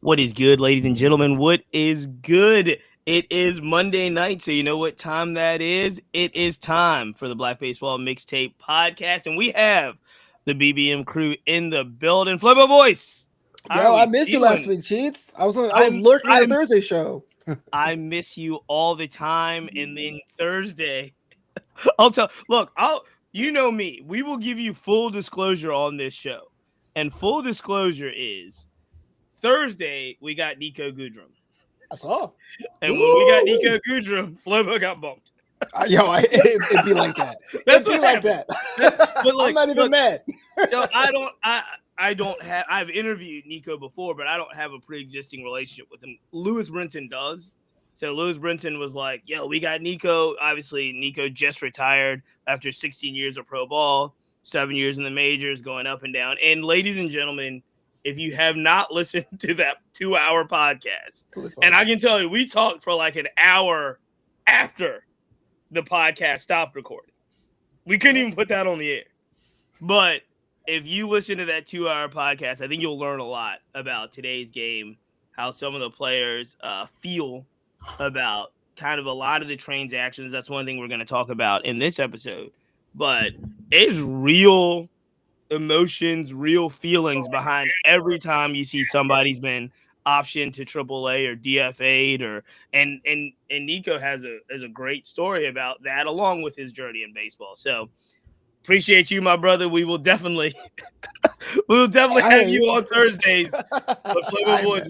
What is good, ladies and gentlemen? What is good? It is Monday night, so you know what time that is? It is time for the Black Baseball Mixtape podcast, and we have the BBM crew in the building. Flippo Voice, how are Yo, I we missed you last feeling? week, Cheats. I was I'm lurking on the I'm Thursday show. I miss you all the time, and then Thursday, I'll tell. Look, you know me. We will give you full disclosure on this show, and full disclosure is Thursday we got Nico Goodrum. I saw. And when we got Nico Goodrum, Flobo got bumped. It'd be like that. That's It'd be what like happened. that. But I'm not even mad. So I don't have. I've interviewed Nico before, but I don't have a pre-existing relationship with him. Lewis Brinson does. So Lewis Brinson was like, "Yo, we got Nico." Obviously, Nico just retired after 16 years of pro ball, 7 years in the majors, going up and down. And ladies and gentlemen, if you have not listened to that 2-hour podcast, and I can tell you, we talked for like an hour after the podcast stopped recording. We couldn't even put that on the air. But if you listen to that 2-hour podcast, I think you'll learn a lot about today's game, how some of the players feel about kind of a lot of the transactions. That's one thing we're going to talk about in this episode. But it's real emotions, real feelings behind every time you see somebody's been optioned to AAA or DFA'd, or and Nico has a great story about that along with his journey in baseball. So appreciate you, my brother. We will definitely have you on Thursdays. But Flavor Boys,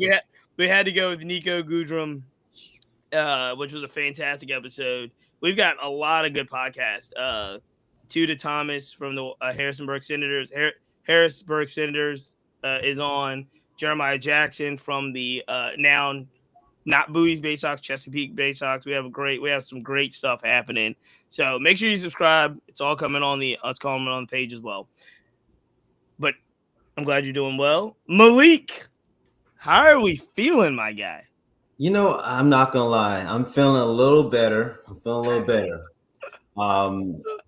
we had to go with Nico Goodrum, which was a fantastic episode. We've got a lot of good podcasts. Tuda Thomas from the Harrisonburg Senators. Harrisburg Senators is on. Jeremiah Jackson from the now not Bowie's Bay Sox, Chesapeake Bay Sox. We have some great stuff happening. So make sure you subscribe. It's all coming on the page as well. But I'm glad you're doing well. Malik, how are we feeling, my guy? You know, I'm not gonna lie. I'm feeling a little better.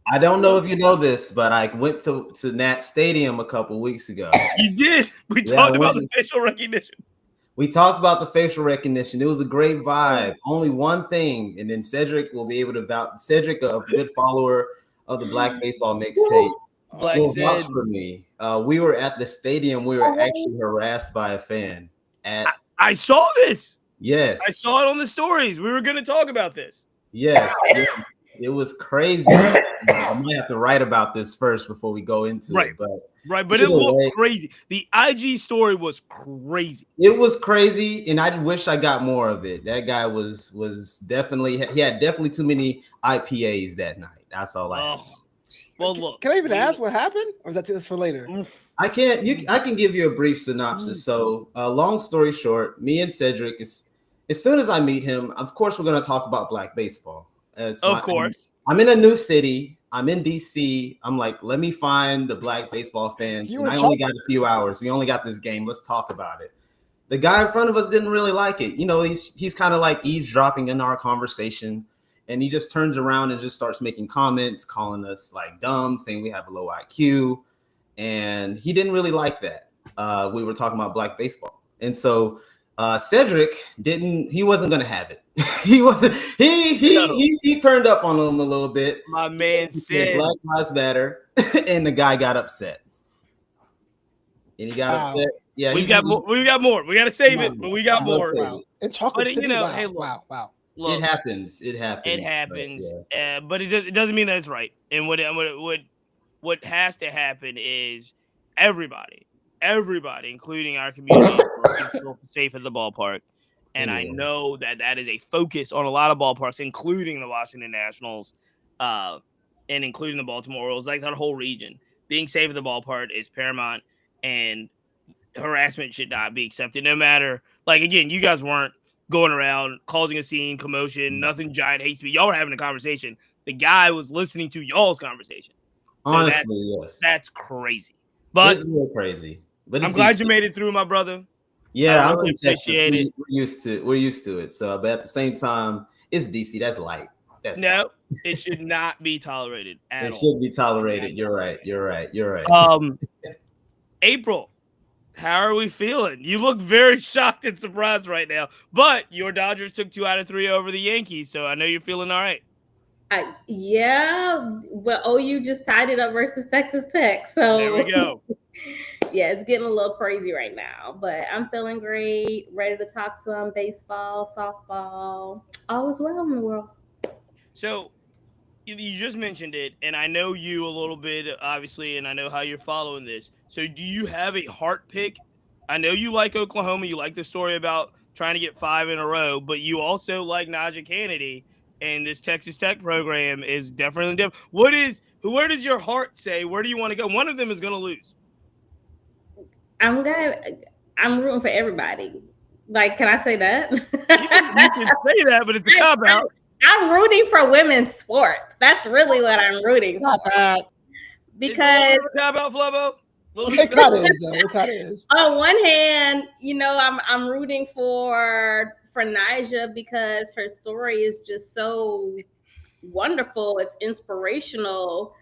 I don't know if you know this, but I went to Nat Stadium a couple weeks ago. You did. We talked about the facial recognition. We talked about the facial recognition. It was a great vibe. Only one thing, and then Cedric will be able to vouch. Cedric, a good follower of the Black Baseball Mixtape, will vouch for me. We were at the stadium. We were actually harassed by a fan. I saw this. Yes. I saw it on the stories. We were going to talk about this. Yes. It was crazy. I might have to write about this first before we go into it. But it looked crazy. The IG story was crazy. It was crazy, and I wish I got more of it. That guy was definitely, he had definitely too many IPAs that night. That's all I had. Well, look. Can I even ask what happened? Or is that just for later? I can give you a brief synopsis. So, long story short, me and Cedric, as soon as I meet him, of course, we're going to talk about Black baseball. Of course. I'm in a new city. I'm in DC. I'm like, let me find the Black baseball fans. And I only got a few hours. We only got this game. Let's talk about it. The guy in front of us didn't really like it. You know, he's kind of like eavesdropping in our conversation. And he just turns around and just starts making comments, calling us like dumb, saying we have a low IQ. And he didn't really like that. We were talking about Black baseball. And so Cedric he wasn't going to have it. He turned up on him a little bit. My man said Black Lives Matter, and the guy got upset. And he got upset. Yeah, we got more. We got to save it, but we got more. Wow. And Chocolate City, hey, wow. Look, it happens. It happens. But it doesn't mean that it's right. And what has to happen is everybody, including our community, feel safe at the ballpark. And I know that is a focus on a lot of ballparks, including the Washington Nationals, and including the Baltimore Orioles, like that whole region. Being safe at the ballpark is paramount, and harassment should not be accepted. No matter, like, again, you guys weren't going around causing a scene, commotion, nothing giant hate speech. Y'all were having a conversation. The guy was listening to y'all's conversation. So honestly, yes, that's crazy. But it's a little crazy. But I'm glad you made it through, my brother. Yeah, I'm from Texas. We're used to it. So, but at the same time, it's DC. That's light. It should not be tolerated at all. It should be tolerated. You're right. April, How are we feeling? You look very shocked and surprised right now. But your Dodgers took 2 out of 3 over the Yankees, so I know you're feeling all right. Yeah, but OU just tied it up versus Texas Tech. So there we go. Yeah, it's getting a little crazy right now, but I'm feeling great, ready to talk some baseball, softball, all is well in the world. So you just mentioned it, and I know you a little bit, obviously, and I know how you're following this. So do you have a heart pick? I know you like Oklahoma. You like the story about trying to get 5 in a row, but you also like Najee Kennedy, and this Texas Tech program is definitely different. Where does your heart say? Where do you want to go? One of them is going to lose. I'm rooting for everybody. Like, can I say that? You can say that, but it's a cop out. I'm rooting for women's sports. That's really what I'm rooting for. Because how about Flubbo? It kind of is, though. It kind of is. On one hand, I'm rooting for Nyjah because her story is just so wonderful. It's inspirational.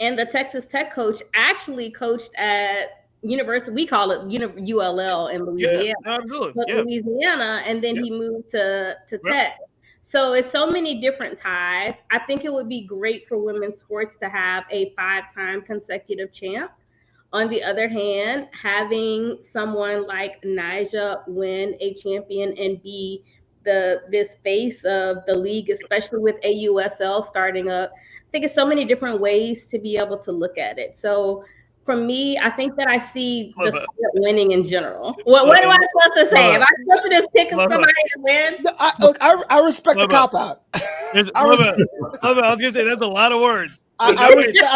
And the Texas Tech coach actually coached at University, we call it ULL in Louisiana. Yeah, absolutely. But Louisiana, and then he moved to Tech. So it's so many different ties. I think it would be great for women's sports to have a 5-time consecutive champ. On the other hand, having someone like Nyjah win a champion and be this face of the league, especially with AUSL starting up, I think it's so many different ways to be able to look at it. So for me, I think that I see the sport winning in general. What am I supposed to say? Am I supposed to just pick somebody to win? I respect the cop out. I was gonna say that's a lot of words. I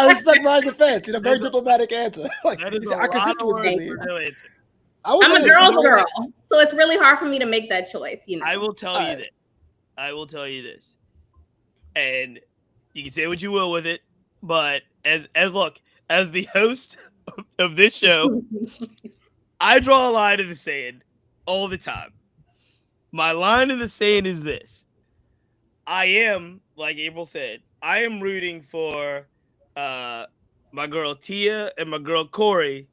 respect my defense. It's a very diplomatic answer. Like, that is our constituents believe. I'm a girl's girl, so it's really hard for me to make that choice. I will tell you this. I will tell you this, and you can say what you will with it, but as the host of this show, I draw a line in the sand all the time. My line in the sand is this. I am, like April said, I am rooting for my girl Tia and my girl Corey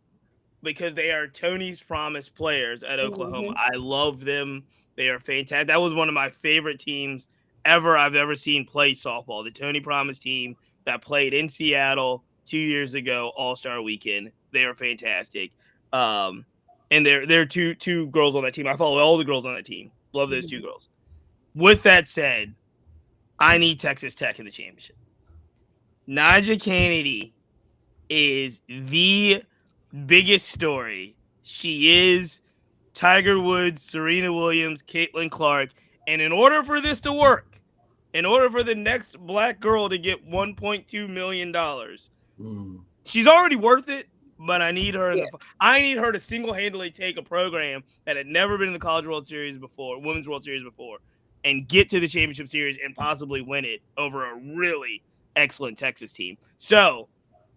because they are Tony's Promise players at Oklahoma. I love them. They are fantastic. That was one of my favorite teams I've ever seen play softball. The Tony Promise team that played in Seattle 2 years ago, All-Star Weekend. They are fantastic. And there are two girls on that team. I follow all the girls on that team. Love those 2 girls. With that said, I need Texas Tech in the championship. Najee Kennedy is the biggest story. She is Tiger Woods, Serena Williams, Caitlin Clark. And in order for this to work, in order for the next black girl to get $1.2 million, she's already worth it, but I need her I need her to single-handedly take a program that had never been in the College World Series before, Women's World Series before, and get to the championship series and possibly win it over a really excellent Texas team. So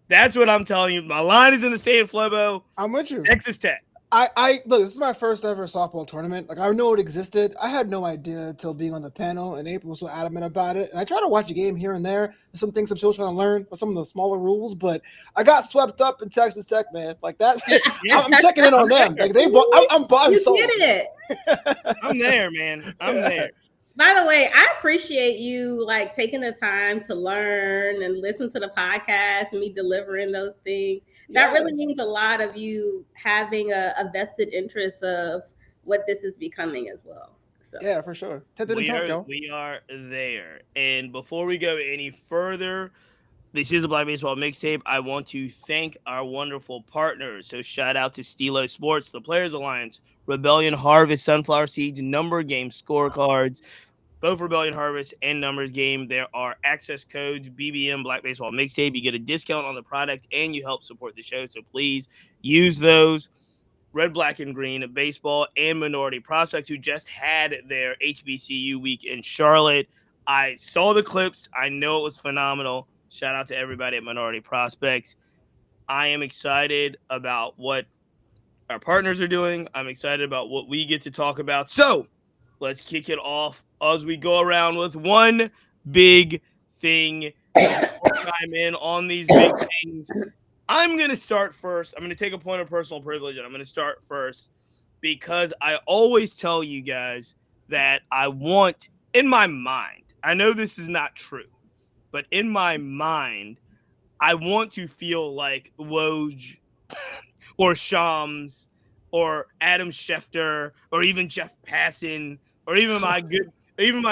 that's what I'm telling you. My line is in the sand, Flobo. I'm with you. Texas Tech. I look, this is my first ever softball tournament. Like, I know it existed. I had no idea until being on the panel, and April was so adamant about it. And I try to watch a game here and there. There's some things I'm still trying to learn, but some of the smaller rules. But I got swept up in Texas Tech, man. Like, that's I'm checking in on them. Like, I'm buying. You get it. I'm there, man. I'm there. By the way, I appreciate you like taking the time to learn and listen to the podcast and me delivering those things. That really means a lot of you having a vested interest of what this is becoming as well. So yeah, for sure. We are there. And before we go any further, this is a Black Baseball Mixtape. I want to thank our wonderful partners. So shout out to Stilo Sports, the Players Alliance, Rebellion Harvest, Sunflower Seeds, Number Game Scorecards, both Rebellion Harvest and Numbers Game. There are access codes, BBM, Black Baseball Mixtape. You get a discount on the product and you help support the show. So please use those. Red, Black, and Green, Baseball, and Minority Prospects, who just had their HBCU week in Charlotte. I saw the clips. I know it was phenomenal. Shout out to everybody at Minority Prospects. I am excited about what our partners are doing. I'm excited about what we get to talk about. So let's kick it off as we go around with one big thing. Chime in on these big things. I'm going to start first. I'm going to take a point of personal privilege, and I'm going to start first because I always tell you guys that I want, in my mind, I know this is not true, but in my mind, I want to feel like Woj or Shams or Adam Schefter or even Jeff Passan or even my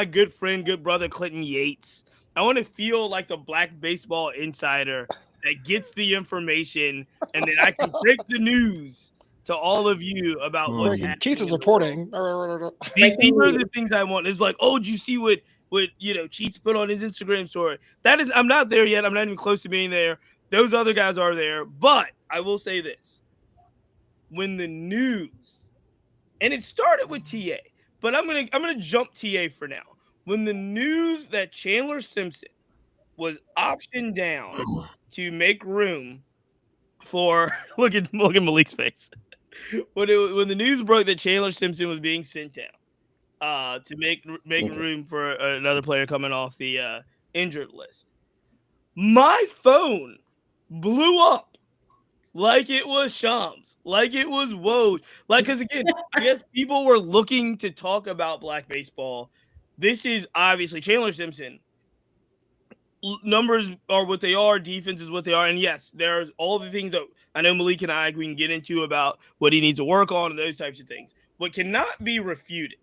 good friend, good brother Clinton Yates. I want to feel like the Black Baseball Insider that gets the information and then I can break the news to all of you about what's happening. Keith is in the world. reporting. These are the things I want. It's like, oh, did you see what Cheats put on his Instagram story? That is, I'm not there yet. I'm not even close to being there. Those other guys are there. But I will say this. When the news, and it started with TA, but I'm gonna jump TA for now. When the news that Chandler Simpson was optioned down to make room for look at Malik's face. When the news broke that Chandler Simpson was being sent down to make room for another player coming off the injured list, my phone blew up like it was Shams, like it was Woj. Like, because again, I guess people were looking to talk about Black baseball. This is obviously Chandler Simpson. Numbers are what they are. Defense is what they are. And yes, there's all the things that I know Malik and we can get into about what he needs to work on and those types of things. What cannot be refuted.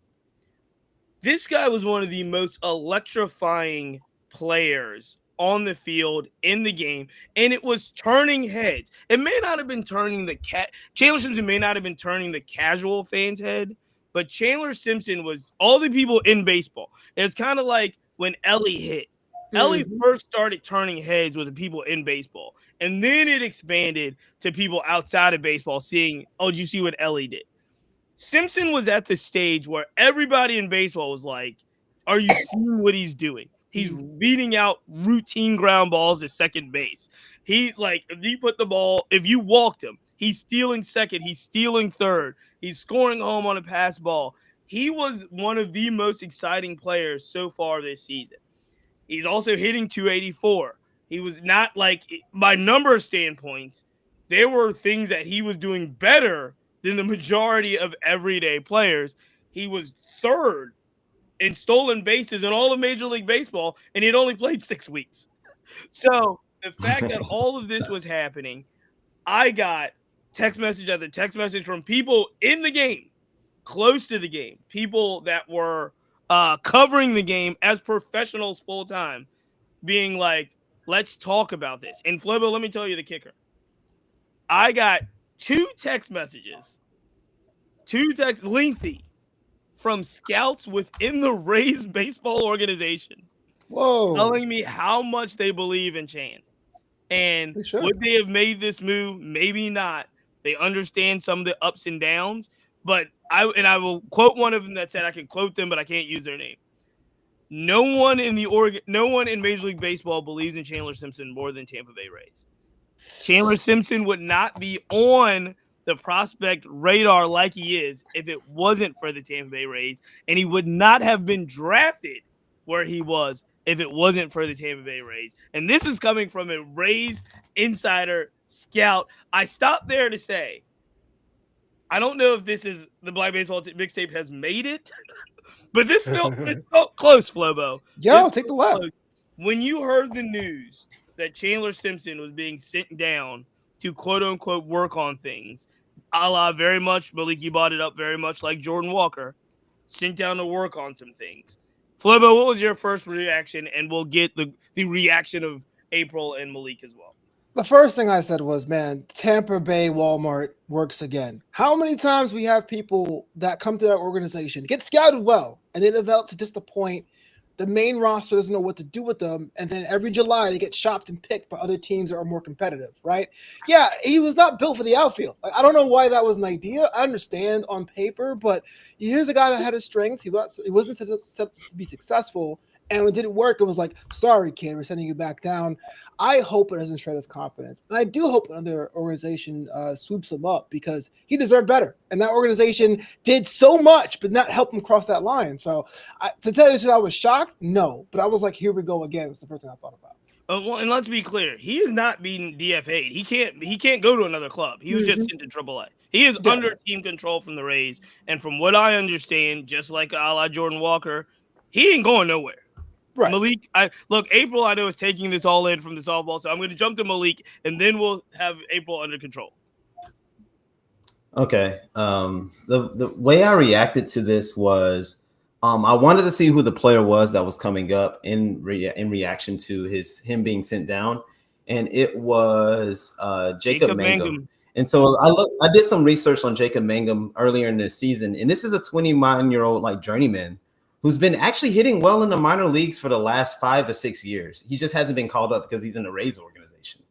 This guy was one of the most electrifying players on the field in the game, and it was turning heads. It may not have been turning Chandler Simpson may not have been turning the casual fans' head, but Chandler Simpson was all the people in baseball. It's kind of like when Ellie hit. Ellie first started turning heads with the people in baseball, and then it expanded to people outside of baseball seeing, oh, did you see what Ellie did? Simpson was at the stage where everybody in baseball was like, are you seeing what he's doing? He's beating out routine ground balls at second base. He's like, if you put the ball, if you walked him, he's stealing second, he's stealing third, he's scoring home on a pass ball. He was one of the most exciting players so far this season. He's also hitting 284. He was not like, by number standpoints, there were things that he was doing better than the majority of everyday players. He was third in stolen bases in all of Major League Baseball, and he'd only played 6 weeks. So the fact that all of this was happening, I got text message after text message from people in the game, close to the game, people that were covering the game as professionals full time, being like, let's talk about this. And Flobo, let me tell you the kicker. I got 2 text messages, lengthy, from scouts within the Rays baseball organization. Whoa. Telling me how much they believe in Chan. And would they have made this move? Maybe not. They understand some of the ups and downs. But I will quote one of them that said, I can quote them, but I can't use their name. No one in Major League Baseball believes in Chandler Simpson more than Tampa Bay Rays. Chandler Simpson would not be on the prospect radar like he is if it wasn't for the Tampa Bay Rays, and he would not have been drafted where he was if it wasn't for the Tampa Bay Rays. And this is coming from a Rays insider scout. I stopped there to say, I don't know if this is the Black Baseball Mixtape has made it, but this felt close, Flobo. Yo, take the lap. When you heard the news that Chandler Simpson was being sent down to quote-unquote work on things, a la very much, Malik, you brought it up very much like Jordan Walker, sent down to work on some things. Flobo, what was your first reaction? And we'll get the reaction of April and Malik as well. The first thing I said was, man, Tampa Bay Walmart works again. How many times we have people that come to that organization, get scouted well, and they develop to just a point the main roster doesn't know what to do with them, and then every July they get shopped and picked by other teams that are more competitive, right? Yeah, he was not built for the outfield. Like, I don't know why that was an idea. I understand on paper, but here's a guy that had his strengths. He wasn't set to be successful, and when it didn't work, it was like, sorry, kid, we're sending you back down. I hope it doesn't shred his confidence. And I do hope another organization swoops him up because he deserved better. And that organization did so much, but not help him cross that line. So to tell you the truth, I was shocked. No, but I was like, here we go again. It was the first thing I thought about. Well, and let's be clear, he is not being DFA'd. He can't go to another club. He was just sent to AAA. He is under team control from the Rays, and from what I understand, just like a la Jordan Walker, he ain't going nowhere. Right. Malik, April, I know, is taking this all in from the softball, so I'm going to jump to Malik, and then we'll have April under control. Okay. The way I reacted to this was I wanted to see who the player was that was coming up in reaction to him being sent down, and it was Jacob Mangum. And so I did some research on Jacob Mangum earlier in the season, and this is a 29-year-old like journeyman who's been actually hitting well in the minor leagues for the last 5 to 6 years. He just hasn't been called up because he's in the Rays organization.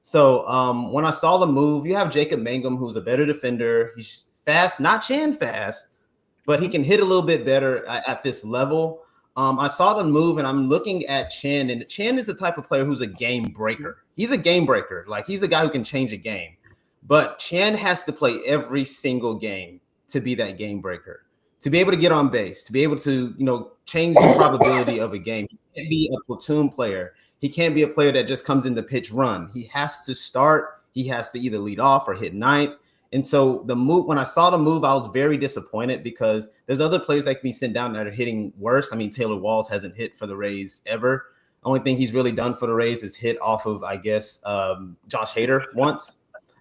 So when I saw the move, you have Jacob Mangum, who's a better defender. He's fast, not Chan fast, but he can hit a little bit better at this level. I saw the move, and I'm looking at Chan, and Chan is the type of player who's a game breaker. He's a game breaker. Like, he's a guy who can change a game. But Chan has to play every single game to be that game breaker, to be able to get on base, to be able to, change the probability of a game. He can't be a platoon player. He can't be a player that just comes in to pitch run. He has to start. He has to either lead off or hit ninth. And so the move, when I saw the move, I was very disappointed because there's other players that can be sent down that are hitting worse. I mean, Taylor Walls hasn't hit for the Rays ever. The only thing he's really done for the Rays is hit off of, I guess, Josh Hader once.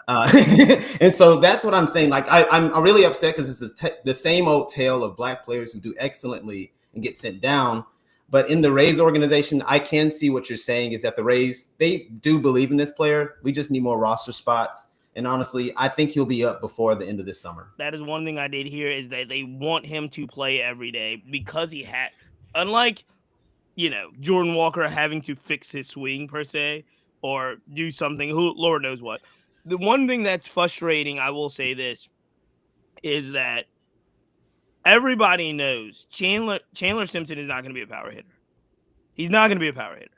And so that's what I'm saying. Like, I'm really upset because this is the same old tale of black players who do excellently and get sent down. But in the Rays organization, I can see what you're saying is that the Rays, they do believe in this player. We just need more roster spots. And honestly, I think he'll be up before the end of this summer. That is one thing I did hear is that they want him to play every day because he had, unlike, Jordan Walker having to fix his swing per se or do something, who Lord knows what. The one thing that's frustrating, I will say this, is that everybody knows Chandler Simpson is not going to be a power hitter. He's not going to be a power hitter.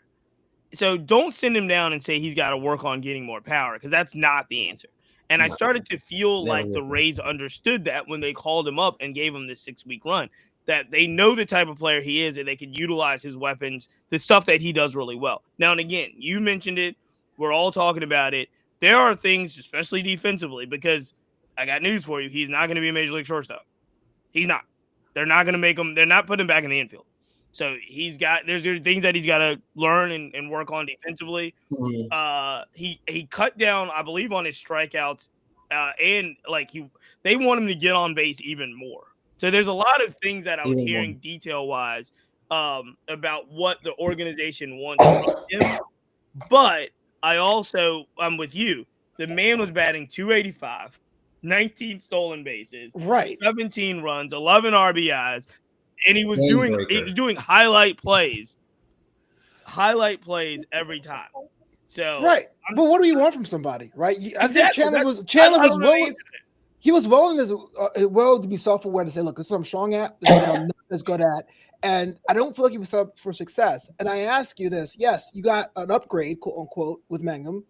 So don't send him down and say he's got to work on getting more power because that's not the answer. And I started to feel like the Rays understood that when they called him up and gave him this 6-week run, that they know the type of player he is and they can utilize his weapons, the stuff that he does really well. Now, and again, you mentioned it. We're all talking about it. There are things, especially defensively, because I got news for you. He's not going to be a major league shortstop. He's not. They're not going to make him. They're not putting him back in the infield. So there's things that he's got to learn and work on defensively. He cut down, I believe, on his strikeouts, and they want him to get on base even more. So there's a lot of things that I was hearing detail wise about what the organization wants from him. But I'm with you. The man was batting .285, 19 stolen bases, 17 runs, 11 RBIs. And he was doing highlight plays every time. So but what do you want from somebody, right? I think Chandler was willing. He was willing to be self-aware to say, "Look, this is what I'm strong at. This is what I'm not as good at." And I don't feel like he was set up for success. And I ask you this: yes, you got an upgrade, quote unquote, with Mangum.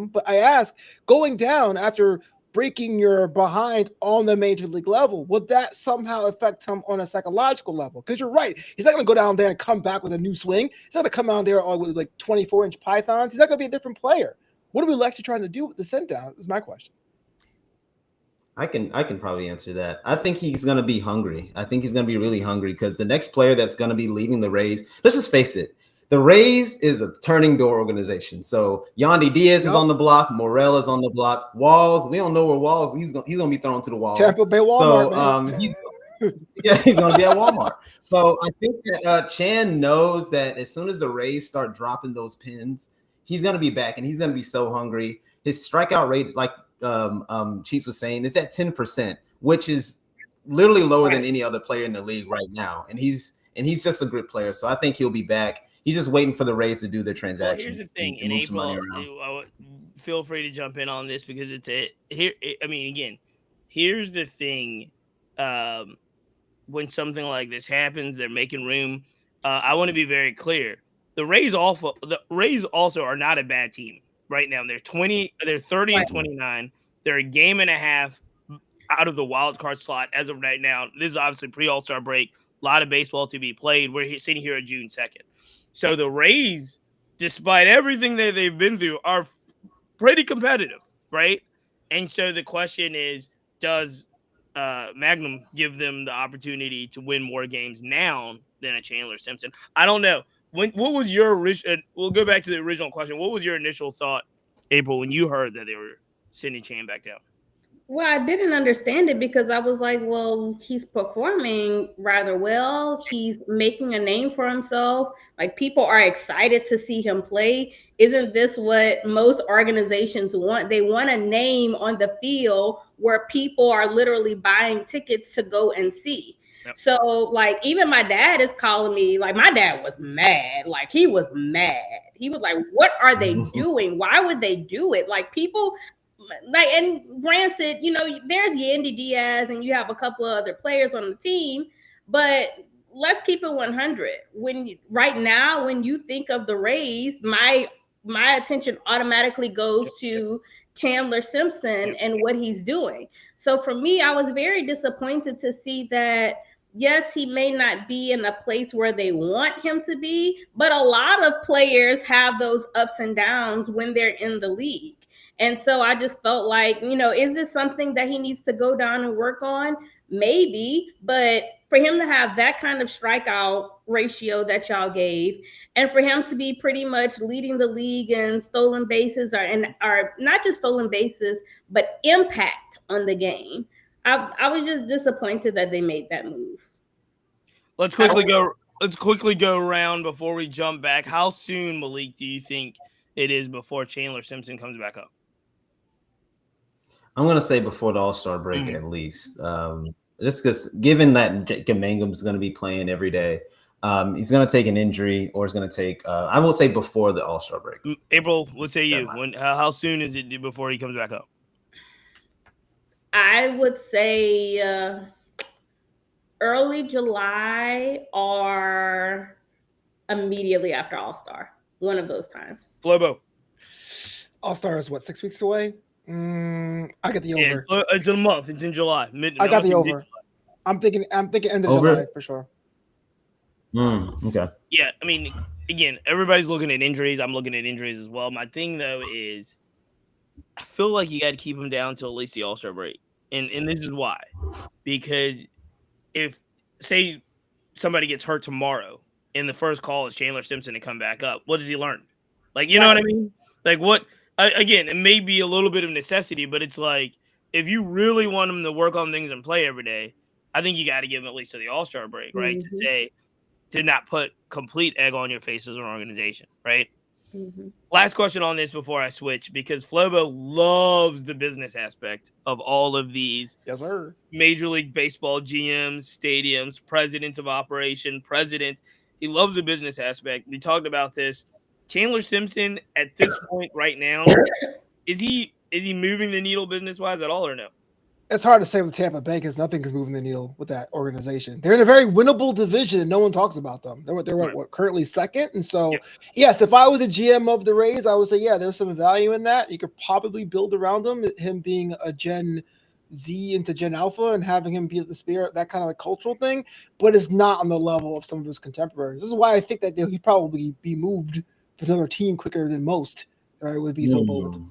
But I ask, going down after breaking your behind on the major league level, would that somehow affect him on a psychological level? Because you're right. He's not going to go down there and come back with a new swing. He's not going to come down there with like 24-inch pythons. He's not going to be a different player. What are we actually trying to do with the send down? Is my question. I can probably answer that. I think he's going to be hungry. I think he's going to be really hungry because the next player that's going to be leaving the Rays, let's just face it, the Rays is a turning door organization. So Yandy Diaz is on the block. Morel is on the block. Walls, we don't know where Walls. He's gonna be thrown to the wall. Tampa Bay Walmart. So he's gonna be at Walmart. So I think that Chan knows that as soon as the Rays start dropping those pins, he's gonna be back and he's gonna be so hungry. His strikeout rate, like Chiefs was saying, is at 10%, which is literally lower than any other player in the league right now. And he's just a good player. So I think he'll be back. He's just waiting for the Rays to do their transactions. Well, here's the thing. In April, feel free to jump in on this because here's the thing. When something like this happens, they're making room. I want to be very clear. The Rays also are not a bad team right now. They're 30 and 29. They're a game and a half out of the wild card slot as of right now. This is obviously pre-All-Star break. A lot of baseball to be played. We're sitting here at June 2nd. So the Rays despite everything that they've been through, are pretty competitive, right? And so the question is, does Magnum give them the opportunity to win more games now than a Chandler Simpson? I don't know. What was your original? We'll go back to the original question. What was your initial thought, April, when you heard that they were sending Chan back down? Well, I didn't understand it because I was like, well, he's performing rather well. He's making a name for himself. Like, people are excited to see him play. Isn't this what most organizations want? They want a name on the field where people are literally buying tickets to go and see. Yep. So, like, even my dad is calling me, like, my dad was mad. Like, he was mad. He was like, what are they doing? Why would they do it? Like, people, like, and granted, you know, there's Yandy Diaz and you have a couple of other players on the team, but let's keep it 100. Right now, when you think of the Rays, my attention automatically goes to Chandler Simpson and what he's doing. So for me, I was very disappointed to see that, yes, he may not be in a place where they want him to be, but a lot of players have those ups and downs when they're in the league. And so I just felt like, you know, is this something that he needs to go down and work on? Maybe, but for him to have that kind of strikeout ratio that y'all gave, and for him to be pretty much leading the league in stolen bases, or not just stolen bases, but impact on the game, I was just disappointed that they made that move. Let's quickly go around before we jump back. How soon, Malik, do you think it is before Chandler Simpson comes back up? I'm going to say before the All-Star break, at least. Just because, given that Jacob Mangum's going to be playing every day, he's going to take an injury, or he's going to take, I will say before the All-Star break. April, what say you? How soon is it before he comes back up? I would say early July or immediately after All-Star. One of those times. Flobo. All-Star is what, 6 weeks away? I get the over. Yeah, it's a month. It's in July. I got the over. I'm thinking end of July for sure. Okay. Yeah, I mean, again, everybody's looking at injuries. I'm looking at injuries as well. My thing though is, I feel like you got to keep him down till at least the All-Star break, and this is why, because if say somebody gets hurt tomorrow and the first call is Chandler Simpson to come back up, what does he learn? Like, you know what I mean? Like, what? Again, it may be a little bit of necessity, but it's like, if you really want him to work on things and play every day, I think you got to give him at least to the All-Star break, right? Mm-hmm. To not put complete egg on your face as an organization, right? Mm-hmm. Last question on this before I switch, because Flobo loves the business aspect of all of these. Yes, sir. Major League Baseball GMs, stadiums, presidents of operation, presidents. He loves the business aspect. We talked about this. Chandler Simpson at this point right now, is he moving the needle business-wise at all or no? It's hard to say with Tampa Bay because nothing is moving the needle with that organization. They're in a very winnable division and no one talks about them. They're currently second. And so, yes, if I was a GM of the Rays, I would say, yeah, there's some value in that. You could probably build around him being a Gen Z into Gen Alpha and having him be the spirit, that kind of a cultural thing, but it's not on the level of some of his contemporaries. This is why I think that he'd probably be moved to another team quicker than most. Right, would be so bold.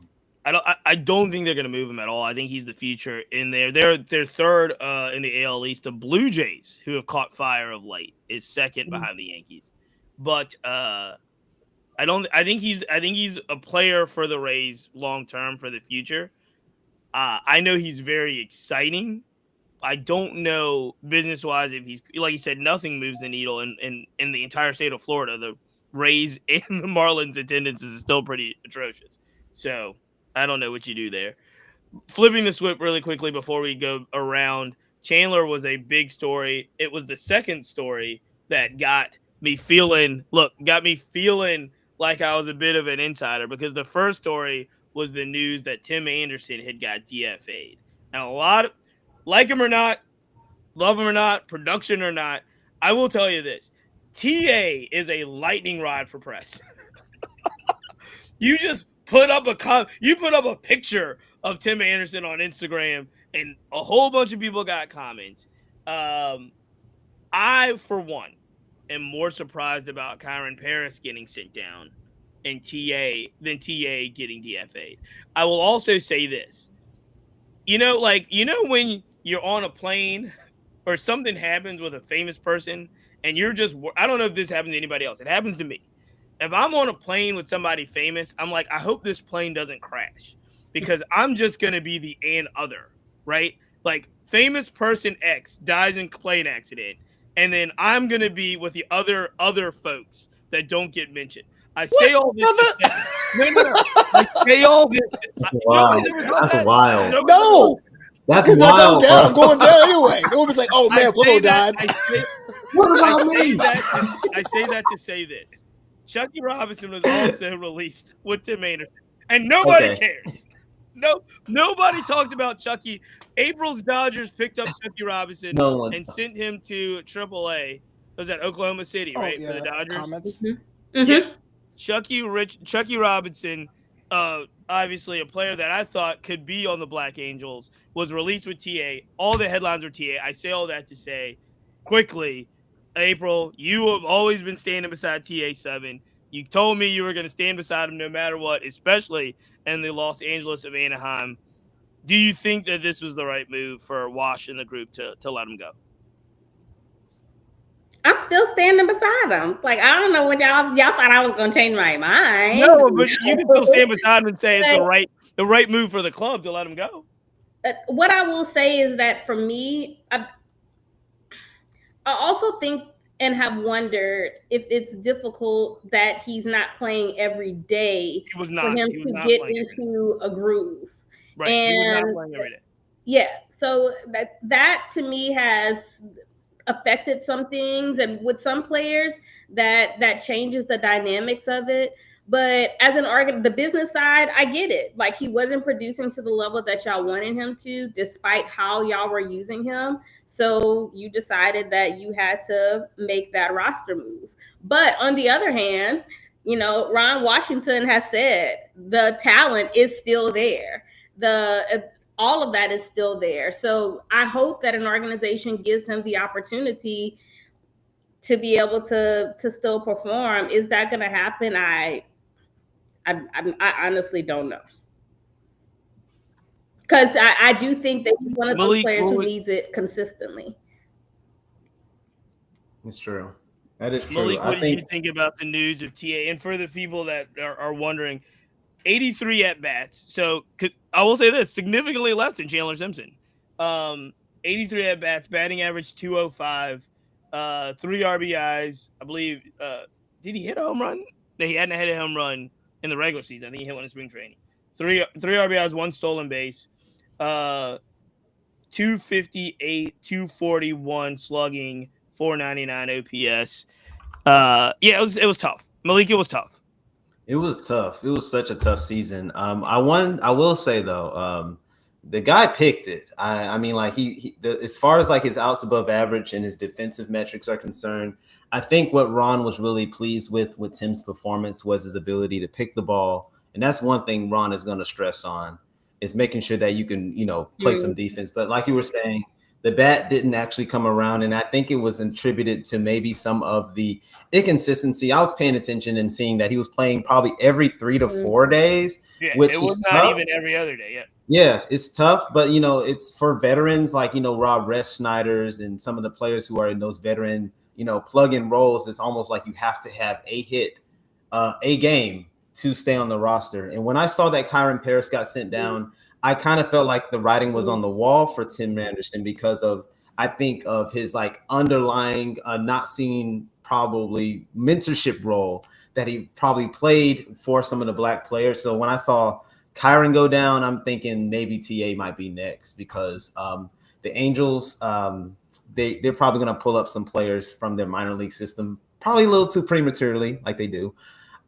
I don't think they're going to move him at all. I think he's the future in there. They're third in the AL East. The Blue Jays, who have caught fire of late, is second behind the Yankees. But I think he's a player for the Rays long term for the future. I know he's very exciting. I don't know business wise if he's, like you said, nothing moves the needle in the entire state of Florida. The Rays and the Marlins attendance is still pretty atrocious. So I don't know what you do there. Flipping the script really quickly before we go around, Chandler was a big story. It was the second story that got me feeling like I was a bit of an insider, because the first story was the news that Tim Anderson had got DFA'd. Now, a lot of, like him or not, love him or not, production or not, I will tell you this. TA is a lightning rod for press. You just put up a picture of Tim Anderson on Instagram, and a whole bunch of people got comments. I, for one, am more surprised about Kyron Paris getting sent down and TA than TA getting DFA'd. I will also say this. When you're on a plane or something happens with a famous person and I don't know if this happens to anybody else. It happens to me. If I'm on a plane with somebody famous, I'm like, I hope this plane doesn't crash because I'm just going to be the other, right? Like famous person X dies in a plane accident. And then I'm going to be with the other folks that don't get mentioned. I say all this to say, no. I say all this. That's wild. That's wild. No. That's because I go wild, down, bro. I'm going down anyway. Nobody's like, oh man, Flo died. What about me? I say that to say this. Chucky Robinson was also released with Tim Anderson, and nobody cares. Nobody talked about Chucky. April's Dodgers picked up Chucky Robinson and sent him to AAA. Was that Oklahoma City, right? Yeah, for the Dodgers. Comments. Mm-hmm. Yeah. Chucky Robinson, obviously a player that I thought could be on the Black Angels, was released with TA. All the headlines were TA. I say all that to say, quickly, April, you have always been standing beside TA7. You told me you were going to stand beside him no matter what, especially in the Los Angeles of Anaheim. Do you think that this was the right move for Wash and the group to let him go? I'm still standing beside him. Like, I don't know what y'all thought I was gonna change my mind. No, but you can still stand beside him and say it's the right move for the club to let him go. What I will say is that for me, I also think and have wondered if it's difficult that he's not playing every day for him to get into a groove. Right, and he was not playing every day. Yeah, so that to me has affected some things, and with some players that changes the dynamics of it. But as the business side, I get it. Like, he wasn't producing to the level that y'all wanted him to, despite how y'all were using him. So you decided that you had to make that roster move. But on the other hand, Ron Washington has said the talent is still there. All of that is still there. So I hope that an organization gives him the opportunity to be able to still perform. Is that going to happen? I honestly don't know. Because I do think that he's one of those players who needs it consistently. It's true. That is true. Malik, what did you think about the news of TA? And for the people that are wondering, 83 at-bats. So I will say this, significantly less than Chandler Simpson. 83 at-bats, batting average 205, 3 RBIs. I believe, did he hit a home run? No, he hadn't hit a home run in the regular season. I think he hit one in spring training. 3 RBIs, 1 stolen base, 258, 241 slugging, 499 OPS. It was tough. Malik, it was tough. It was tough. It was such a tough season. I will say though, the guy picked it. I mean, like as far as like his outs above average and his defensive metrics are concerned, I think what Ron was really pleased with Tim's performance was his ability to pick the ball. And that's one thing Ron is going to stress on, is making sure that you can, play some defense. But like you were saying, the bat didn't actually come around. And I think it was attributed to maybe some of the inconsistency. I was paying attention and seeing that he was playing probably every 3 to 4 days, which it was not even every other day. Yeah. Yeah, it's tough, but it's for veterans like Rob Schneiders and some of the players who are in those veteran plug-in roles. It's almost like you have to have a hit, a game to stay on the roster. And when I saw that Kyron Paris got sent down, I kind of felt like the writing was on the wall for Tim Anderson because of, I think, of his like underlying not seeing probably mentorship role that he probably played for some of the black players. So when I saw Kyron go down, I'm thinking maybe TA might be next because the Angels, they're probably going to pull up some players from their minor league system, probably a little too prematurely, like they do,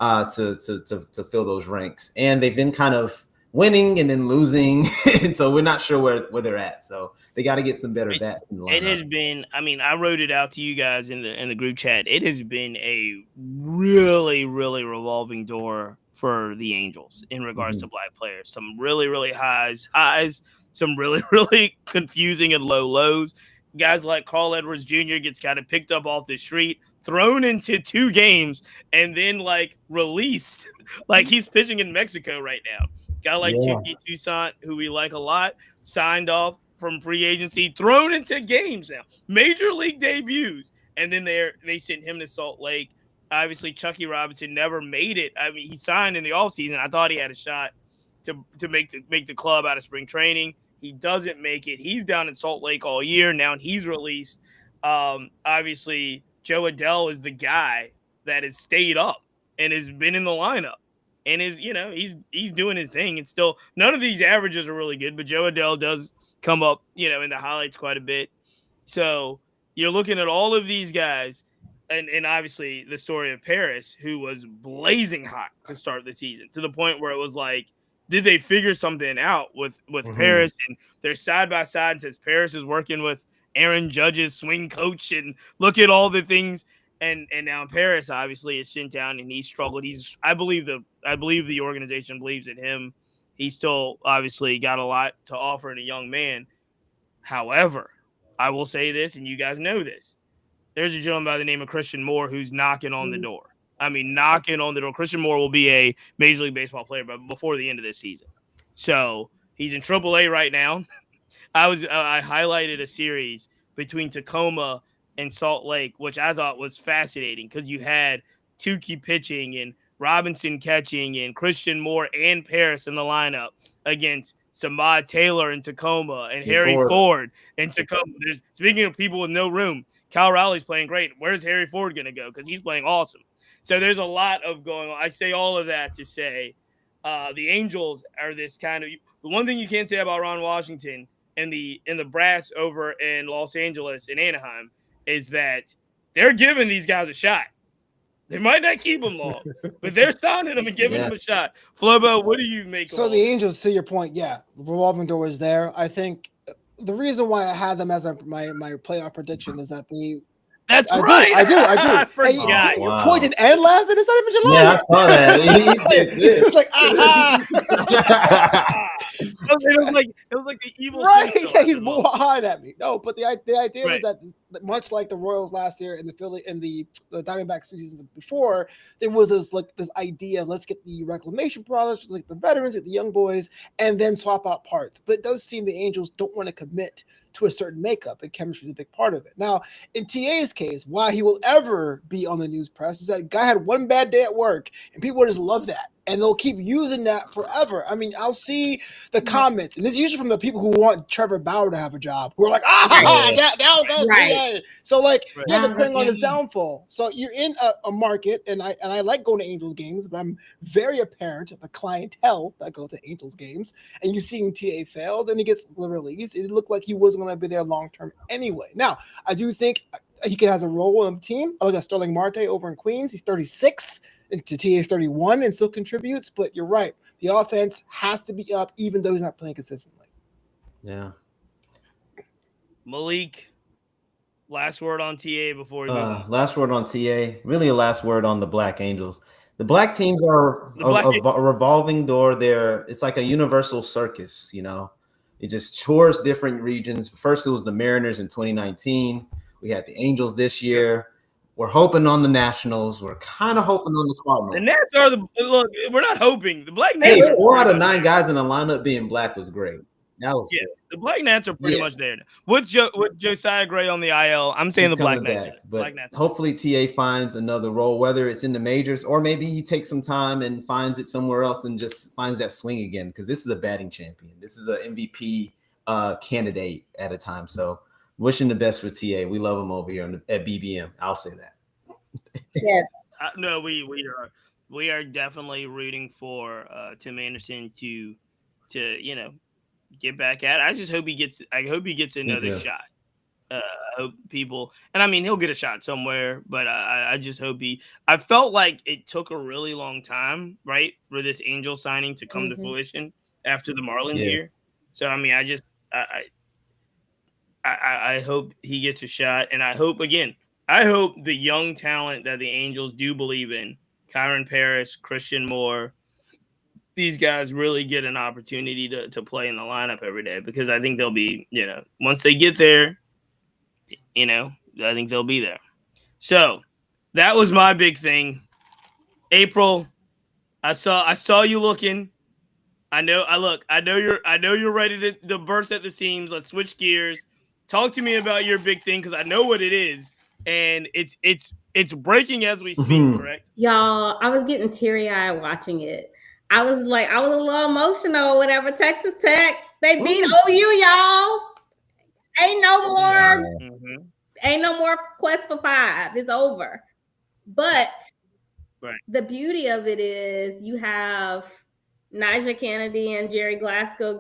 to fill those ranks. And they've been kind of winning and then losing, and so we're not sure where they're at. So they got to get some better bats in the lineup. It has been, I mean, I wrote it out to you guys in the group chat. It has been a really, really revolving door for the Angels in regards to black players. Some really, really highs, some really, really confusing and lows. Guys like Carl Edwards Jr. gets kind of picked up off the street, thrown into 2 games, and then like released. Like he's pitching in Mexico right now. Guy like Touki Toussaint, who we like a lot, signed off from free agency, thrown into games now, major league debuts, and then they sent him to Salt Lake. Obviously, Chucky Robinson never made it. I mean, he signed in the offseason. I thought he had a shot to make the club out of spring training. He doesn't make it. He's down in Salt Lake all year now, and he's released. Obviously, Joe Adell is the guy that has stayed up and has been in the lineup, and he's doing his thing. And still, none of these averages are really good, but Joe Adell does come up, in the highlights quite a bit. So you're looking at all of these guys, and obviously the story of Paris, who was blazing hot to start the season, to the point where it was like, did they figure something out with Paris? And they're side by side, since Paris is working with Aaron Judge's swing coach, and look at all the things. And now Paris obviously is sent down, and he's struggled. I believe the organization believes in him. He's still obviously got a lot to offer in a young man. However, I will say this, and you guys know this. There's a gentleman by the name of Christian Moore who's knocking on the door. I mean, knocking on the door. Christian Moore will be a Major League Baseball player before the end of this season. So he's in AAA right now. I highlighted a series between Tacoma and Salt Lake, which I thought was fascinating, because you had Tukey pitching and Robinson catching and Christian Moore and Paris in the lineup against Samad Taylor in Tacoma and Harry Ford in Tacoma. Speaking of people with no room, Kyle Rowley's playing great. Where's Harry Ford going to go? Because he's playing awesome. So there's a lot of going on. I say all of that to say the Angels are this kind of – the one thing you can't say about Ron Washington and the brass over in Los Angeles and Anaheim is that they're giving these guys a shot. They might not keep them long, but they're signing them and giving them a shot. Flobo, what do you make of the Angels, to your point, revolving door is there. I think the reason why I had them as my playoff prediction is that That's right. I do. I forgot. Hey, you're pointing and laughing. Is that even July? Yeah, I saw that. It was like, it was like the evil. Right. Yeah, he's behind at me. No, but the idea was that, much like the Royals last year and the Philly and the Diamondbacks 2 seasons before, there was this idea of, let's get the reclamation products, like the veterans, get the young boys, and then swap out parts. But it does seem the Angels don't want to commit to a certain makeup, and chemistry is a big part of it. Now, in TA's case, why he will ever be on the news press is that guy had one bad day at work, and people just love that, and they'll keep using that forever. I mean, I'll see the comments, and this is usually from the people who want Trevor Bauer to have a job, who are like, down go TA. So they're putting on his downfall. So you're in a market, and I like going to Angels games, but I'm very apparent the clientele that go to Angels games, and you're seeing TA fail, then he gets released. It looked like he wasn't going to be there long term anyway. Now, I do think he has a role on the team. I look at Sterling Marte over in Queens. He's 36, and to TA's 31, and still contributes. But you're right. The offense has to be up, even though he's not playing consistently. Yeah. Malik, last word on TA before we move on. Last word on TA. Really a last word on the Black Angels. The Black teams are a revolving door. It's like a universal circus, It just tours different regions. First, it was the Mariners in 2019. We had the Angels this year. We're hoping on the Nationals. We're kind of hoping on the Cardinals. The Nats look, we're not hoping. The Black Nats. Hey, 4 out of 9 guys in the lineup being black was great. That was good. The Black Nats are pretty much there. With Josiah Gray on the IL, I'm saying the Black Nats. Hopefully TA finds another role, whether it's in the majors or maybe he takes some time and finds it somewhere else and just finds that swing again, because this is a batting champion. This is an MVP candidate at a time. So wishing the best for TA. We love him over here at BBM. I'll say that. Yeah. No, we are definitely rooting for Tim Anderson to get back at it. I just hope he gets another shot. I hope people, and I mean, he'll get a shot somewhere, but I just hope I felt like it took a really long time, right, for this Angel signing to come to fruition after the Marlins here. So, I mean, I hope he gets a shot, and I hope the young talent that the Angels do believe in, Kyron Paris, Christian Moore, these guys really get an opportunity to play in the lineup every day, because I think they'll be, once they get there, I think they'll be there. So That was my big thing. April, I saw you looking. I know you're ready to burst at the seams. Let's switch gears. Talk to me about your big thing, because I know what it is, and it's breaking as we speak, correct? Y'all, I was getting teary-eyed watching it. I was a little emotional whenever Texas Tech, they beat OU, y'all. Ain't no more quest for 5. It's over. But the beauty of it is you have Nyjah Kennedy and Jerry Glasgow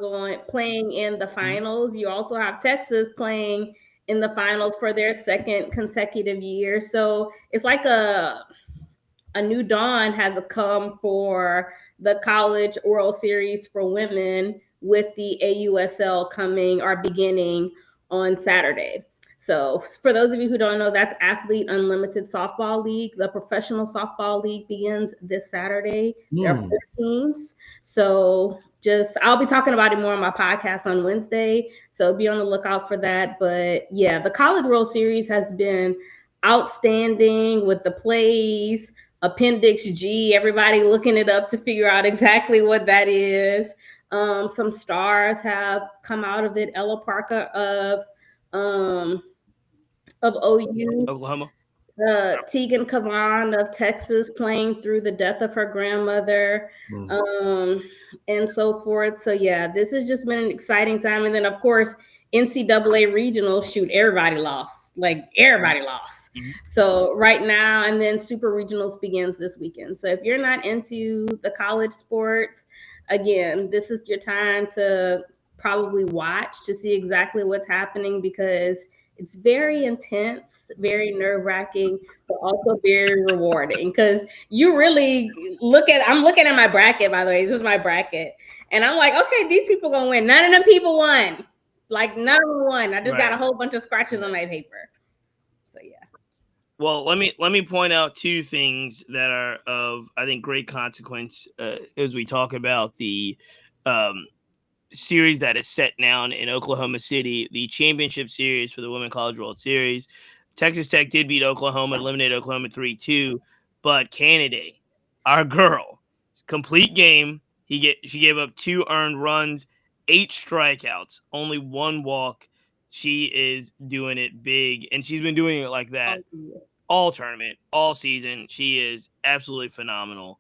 playing in the finals. You also have Texas playing in the finals for their second consecutive year. So it's like a new dawn has come for the College World Series for women, with the AUSL beginning on Saturday. So for those of you who don't know, that's Athlete Unlimited Softball League. The professional softball league begins this Saturday. There are 4 teams. So I'll be talking about it more on my podcast on Wednesday. So be on the lookout for that. But yeah, the College World Series has been outstanding with the plays. Appendix G, everybody looking it up to figure out exactly what that is. Some stars have come out of it. Ella Parker of OU, Oklahoma. Tegan Kavan of Texas, playing through the death of her grandmother, and so forth. So yeah, this has just been an exciting time. And then of course, NCAA regional, everybody lost. Everybody lost. So right now, and then Super Regionals begins this weekend. So if you're not into the college sports, again, this is your time to probably watch to see exactly what's happening, because it's very intense, very nerve-wracking, but also very rewarding, because you really I'm looking at my bracket, by the way. This is my bracket. And I'm like, okay, these people gonna win. None of them people won. None of them won. I just got a whole bunch of scratches on my paper. So yeah. Well, let me point out 2 things that are of, I think, great consequence as we talk about the series that is set down in Oklahoma City, the championship series for the Women's College World Series. Texas Tech did beat Oklahoma, eliminated Oklahoma 3-2, but Kennedy, our girl, complete game. She gave up 2 earned runs, 8 strikeouts, only 1 walk. She is doing it big, and she's been doing it like that all tournament, all season. She is absolutely phenomenal.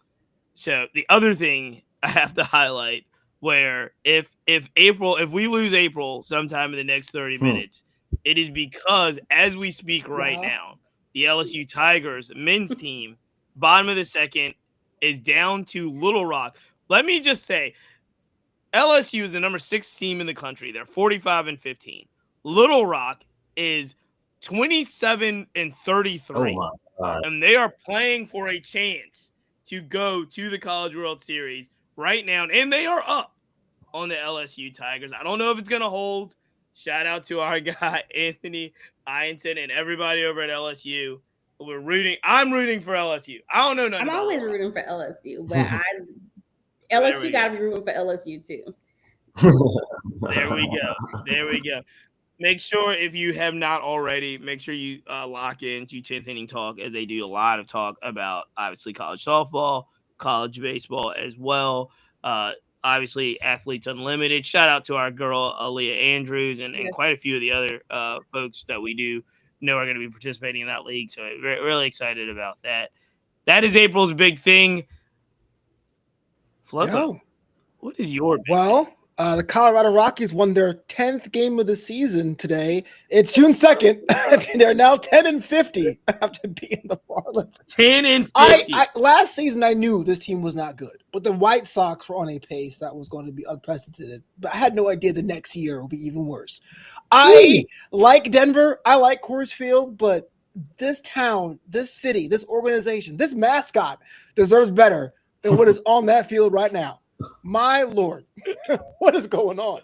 So the other thing I have to highlight, where if we lose April sometime in the next 30 minutes, it is because, as we speak right now, the LSU Tigers men's team, bottom of the second, is down to Little Rock. Let me just say, LSU is the number 6 team in the country. They're 45-15. Little Rock is 27-33. Oh my God. And they are playing for a chance to go to the College World Series right now. And they are up on the LSU Tigers. I don't know if it's going to hold. Shout out to our guy, Anthony Ianson, and everybody over at LSU. I'm rooting for LSU. I don't know nothing. I'm always rooting for LSU, but LSU got to be rooting for LSU too. There we go. Make sure, if you have not already, make sure you lock into 10th Inning Talk, as they do a lot of talk about, obviously, college softball, college baseball as well. Obviously, Athletes Unlimited. Shout out to our girl, Aaliyah Andrews, and quite a few of the other folks that we do know are going to be participating in that league. So really excited about that. That is April's big thing. Flopo, what is your big thing? The Colorado Rockies won their 10th game of the season today. It's June 2nd. They're now 10-50 after beating the Marlins. 10-50. Last season, I knew this team was not good, but the White Sox were on a pace that was going to be unprecedented. But I had no idea the next year would be even worse. I like Denver. I like Coors Field, but this town, this city, this organization, this mascot deserves better than what is on that field right now. My Lord, what is going on?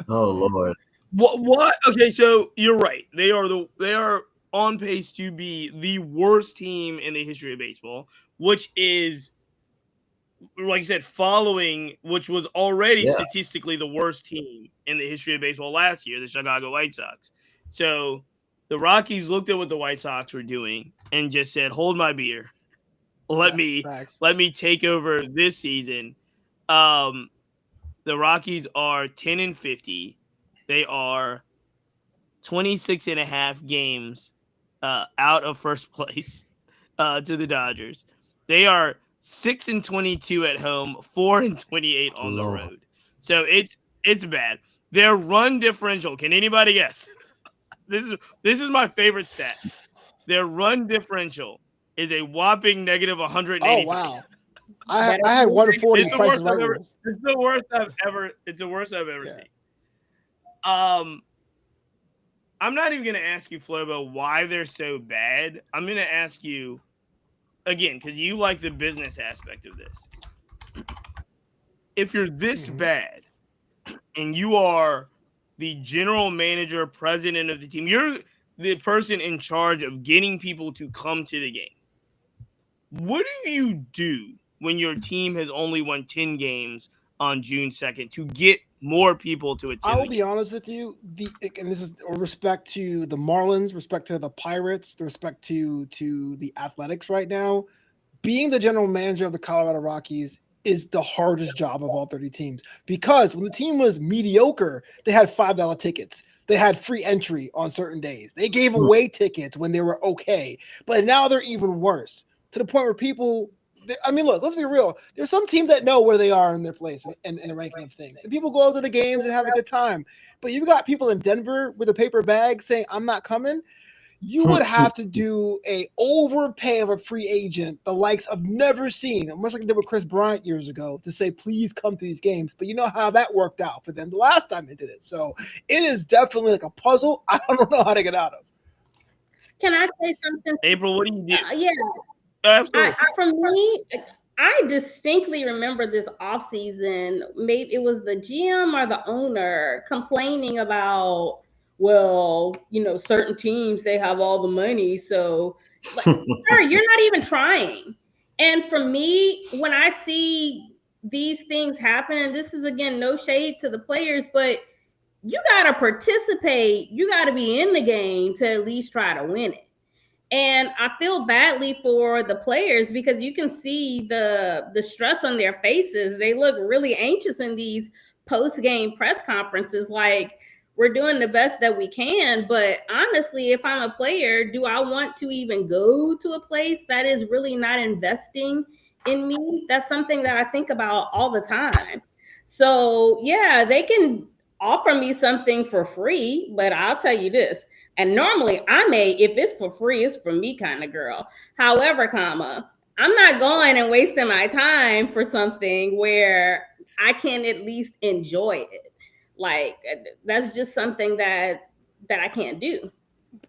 Oh Lord. What? Okay, so you're right. They are on pace to be the worst team in the history of baseball, which is, like I said, following which was already statistically the worst team in the history of baseball last year, the Chicago White Sox. So The Rockies looked at what the White Sox were doing and just said, "Hold my beer. Let me take over this season." The Rockies are 10-50. They are 26 and a half games out of first place to the Dodgers. They are 6-22 at home, 4-28 on the road. So it's bad. Their run differential. Can anybody guess? This is my favorite stat. Their run differential is a whopping negative 183. Oh wow! I had 140. It's the worst I've ever seen. I'm not even going to ask you, Flobo, why they're so bad. I'm going to ask you again because you like the business aspect of this. If you're this bad, and you are the general manager, president of the team, you're the person in charge of getting people to come to the game. What do you do when your team has only won 10 games on June 2nd to get more people to attend? I will be honest with you, and this is respect to the Marlins, respect to the Pirates, the respect to the Athletics right now. Being the general manager of the Colorado Rockies is the hardest job of all 30 teams, because when the team was mediocre, they had $5 tickets. They had free entry on certain days. They gave away tickets when they were okay, but now they're even worse, to the point where people, I mean, look, let's be real. There's some teams that know where they are in their place and the ranking of things, and people go to the games and have a good time. But you've got people in Denver with a paper bag saying, "I'm not coming." You would have to do a overpay of a free agent, the likes of never seen, much like they did with Chris Bryant years ago, to say, please come to these games. But you know how that worked out for them the last time they did it. So it is definitely like a puzzle I don't know how to get out of. Can I say something? April, what do you do? Yeah. Absolutely. For me, I distinctly remember this offseason, maybe it was the GM or the owner complaining about, well, you know, certain teams, they have all the money. So, like, sir, you're not even trying. And for me, when I see these things happen, and this is, again, no shade to the players, but you got to participate. You got to be in the game to at least try to win it. And I feel badly for the players because you can see the stress on their faces. They look really anxious in these post-game press conferences, like, we're doing the best that we can. But honestly, if I'm a player, do I want to even go to a place that is really not investing in me? That's something that I think about all the time. So yeah, they can offer me something for free, but I'll tell you this. And normally if it's for free, it's for me kind of girl. However, I'm not going and wasting my time for something where I can at least enjoy it. Like, that's just something that I can't do.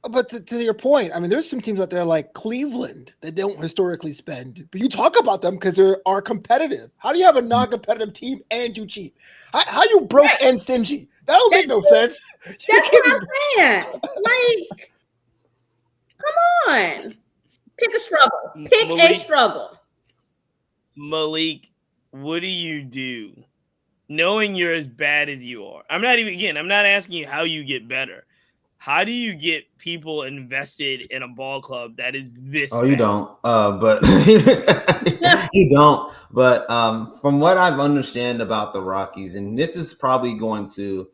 But to your point, I mean, there's some teams out there like Cleveland that don't historically spend, but you talk about them because they are competitive. How do you have a non-competitive team and you cheap? How you broke and stingy? That don't make no sense. That's what I'm saying. Like, come on. Pick a struggle. Pick a struggle. Malik, what do you do knowing you're as bad as you are? I'm not asking you how you get better. How do you get people invested in a ball club that is this bad? You don't. But you don't. But from what I've understand about the Rockies, and this is probably going to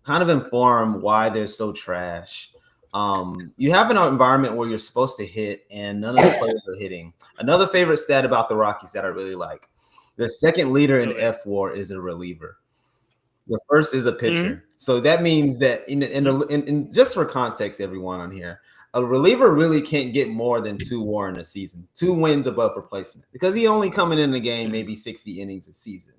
kind of inform why they're so trash. You have an environment where you're supposed to hit, and none of the players are hitting. Another favorite stat about the Rockies that I really like: their second leader in F-WAR is a reliever. The first is a pitcher. Mm-hmm. So that means that in just for context, everyone on here, a reliever really can't get more than 2 WAR in a season, 2 wins above replacement, because he only coming in the game maybe 60 innings a season.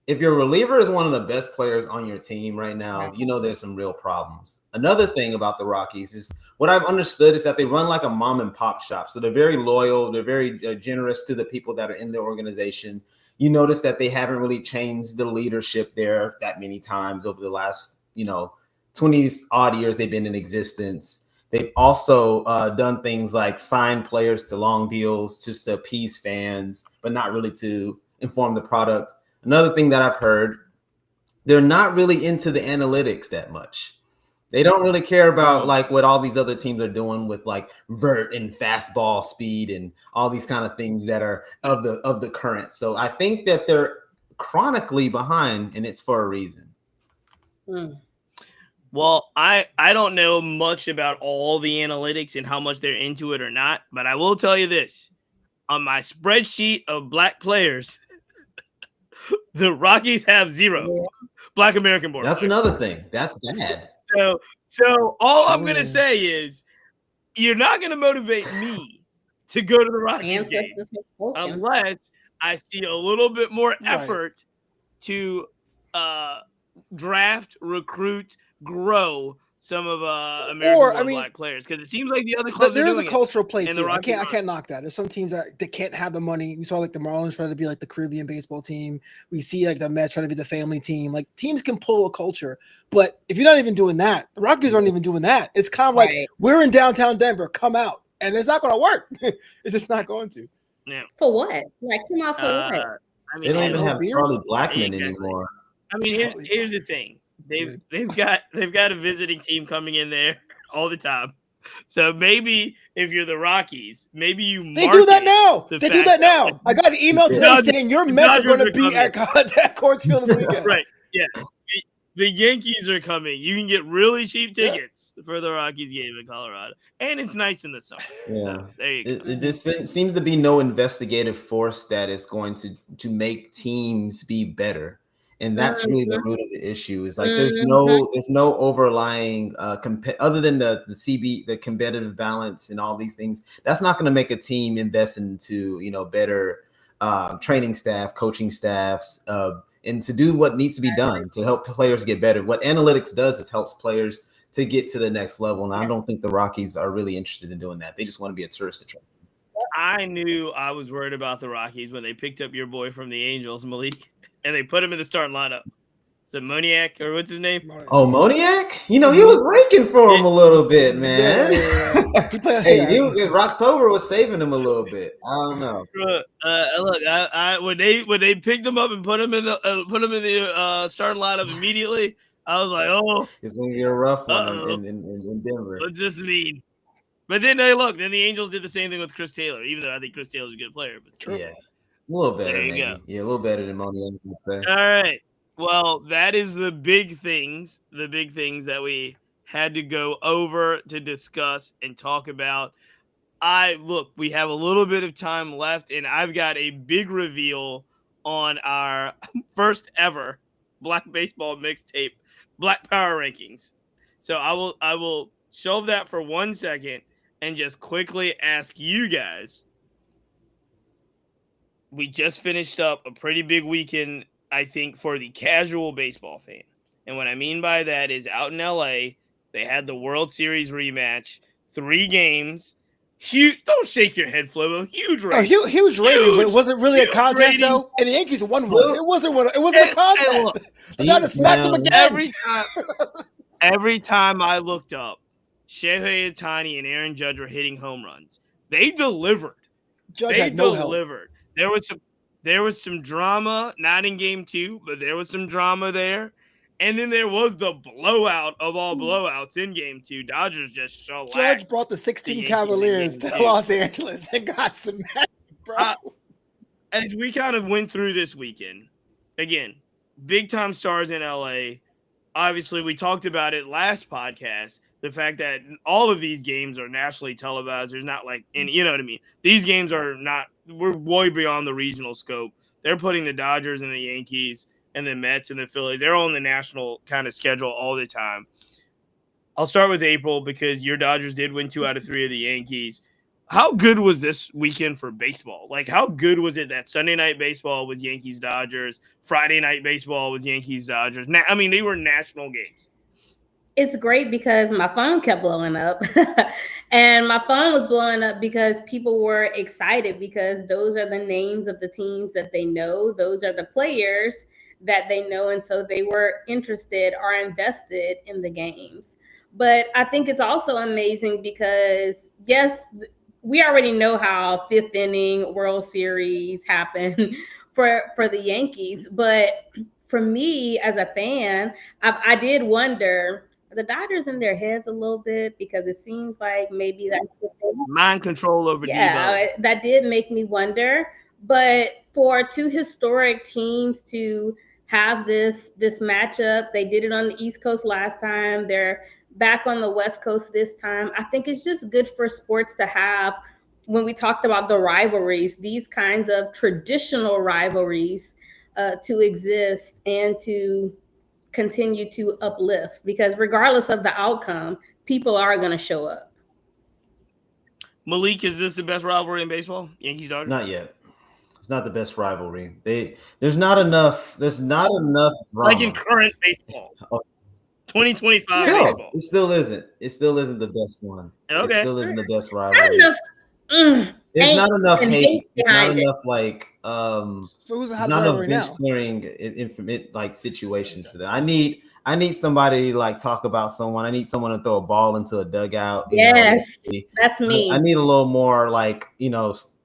If your reliever is one of the best players on your team right now, you know there's some real problems. Another thing about the Rockies is what I've understood is that they run like a mom and pop shop. So they're very loyal. They're very generous to the people that are in their organization. You notice that they haven't really changed the leadership there that many times over the last, 20 odd years they've been in existence. They've also done things like sign players to long deals just to appease fans, but not really to inform the product. Another thing that I've heard, they're not really into the analytics that much. They don't really care about like what all these other teams are doing with like vert and fastball speed and all these kind of things that are of the current. So I think that they're chronically behind, and it's for a reason. Well, I don't know much about all the analytics and how much they're into it or not, but I will tell you this. On my spreadsheet of black players, the Rockies have 0 Black American born That's players. another thing. That's bad. So all I'm going to say is you're not going to motivate me to go to the Rockies game unless I see a little bit more effort to draft, recruit, grow some of American black players, because it seems like the other clubs there's are doing a cultural play too. I Rockies can't knock that. There's some teams that can't have the money. We saw like the Marlins trying to be like the Caribbean baseball team. We see like the Mets trying to be the family team. Like teams can pull a culture, but if you're not even doing that, the Rockies aren't even doing that. It's kind of like we're in downtown Denver, come out, and it's not going to work. It's just not going to. Yeah. For what? Like come out for what? I mean, they don't even have Charlie Blackmon anymore. I mean, here's the thing. They've got a visiting team coming in there all the time. So maybe if you're the Rockies, maybe they do that now. They do that now. I got an email today saying your Mets are going to be at Coors Field this weekend. Right. Yeah. The Yankees are coming. You can get really cheap tickets for the Rockies game in Colorado, and it's nice in the summer. Yeah, so there you go. It just seems to be no investigative force that is going to make teams be better. And that's really the root of the issue. Is like there's no overlying other than the competitive balance and all these things. That's not going to make a team invest into better training staff, coaching staffs, and to do what needs to be done to help players get better. What analytics does is helps players to get to the next level. And I don't think the Rockies are really interested in doing that. They just want to be a tourist attraction. I knew I was worried about the Rockies when they picked up your boy from the Angels, Malik. And they put him in the starting lineup. Is it Moniak or what's his name? Oh, Moniak? He was raking for him a little bit, man. Rocktober was saving him a little bit. I don't know. Look, when they picked him up and put him in the starting lineup immediately, I was like, oh, it's going to be a rough one in Denver. What's this mean? But then then the Angels did the same thing with Chris Taylor, even though I think Chris Taylor's a good player. But true. Yeah. A little better, maybe. Go. Yeah, a little better than Moniak. All right. Well, that is the big things that we had to go over to discuss and talk about. We have a little bit of time left, and I've got a big reveal on our first ever Black Baseball Mixtape Black Power Rankings. So I will shelve that for 1 second and just quickly ask you guys. We just finished up a pretty big weekend, I think, for the casual baseball fan. And what I mean by that is out in LA, they had the World Series rematch, 3 games. Huge, don't shake your head, Flobo. Huge rating. Oh, huge rating, but it wasn't really a contest, rating. Though. And the Yankees won one. It wasn't a contest. They got to smack them again. Every time I looked up, Shohei Ohtani and Aaron Judge were hitting home runs. They delivered. Judge had no help. There was some drama, not in game 2, but there was some drama there. And then there was the blowout of all blowouts in game 2. Dodgers just shellacked. Judge brought the 16 Cavaliers to Los Angeles and got smacked, bro. As we kind of went through this weekend, again, big time stars in LA. Obviously, we talked about it last podcast. The fact that all of these games are nationally televised. There's not like, and you know what I mean? These games are not, we're way beyond the regional scope. They're putting the Dodgers and the Yankees and the Mets and the Phillies. They're on the national kind of schedule all the time. I'll start with April because your Dodgers did win 2 out of 3 of the Yankees. How good was this weekend for baseball? Like, how good was it that Sunday night baseball was Yankees-Dodgers, Friday night baseball was Yankees-Dodgers? I mean, they were national games. It's great because my phone kept blowing up. And my phone was blowing up because people were excited because those are the names of the teams that they know. Those are the players that they know. And so they were interested or invested in the games. But I think it's also amazing because, yes, we already know how 5th inning World Series happen for the Yankees. But for me as a fan, I did wonder, the Dodgers in their heads a little bit because it seems like maybe that's what they mind control over Debo. That did make me wonder. But for two historic teams to have this matchup, they did it on the East Coast last time. They're back on the West Coast this time. I think it's just good for sports to have, when we talked about the rivalries, these kinds of traditional rivalries to exist and to continue to uplift, because regardless of the outcome, people are going to show up. Malik, is this the best rivalry in baseball? Yankees Dodgers? Not yet. It's not the best rivalry. There's not enough drama. Like in current baseball. 2025 baseball. It still isn't. It still isn't the best one. Okay. It still isn't the best rivalry. There's not enough hate. There's not it. enough So who's the hottest not enough rivalry bench now? clearing like situations for that. I need somebody to like talk about someone. I need someone to throw a ball into a dugout. Yes, that's me. I need a little more like,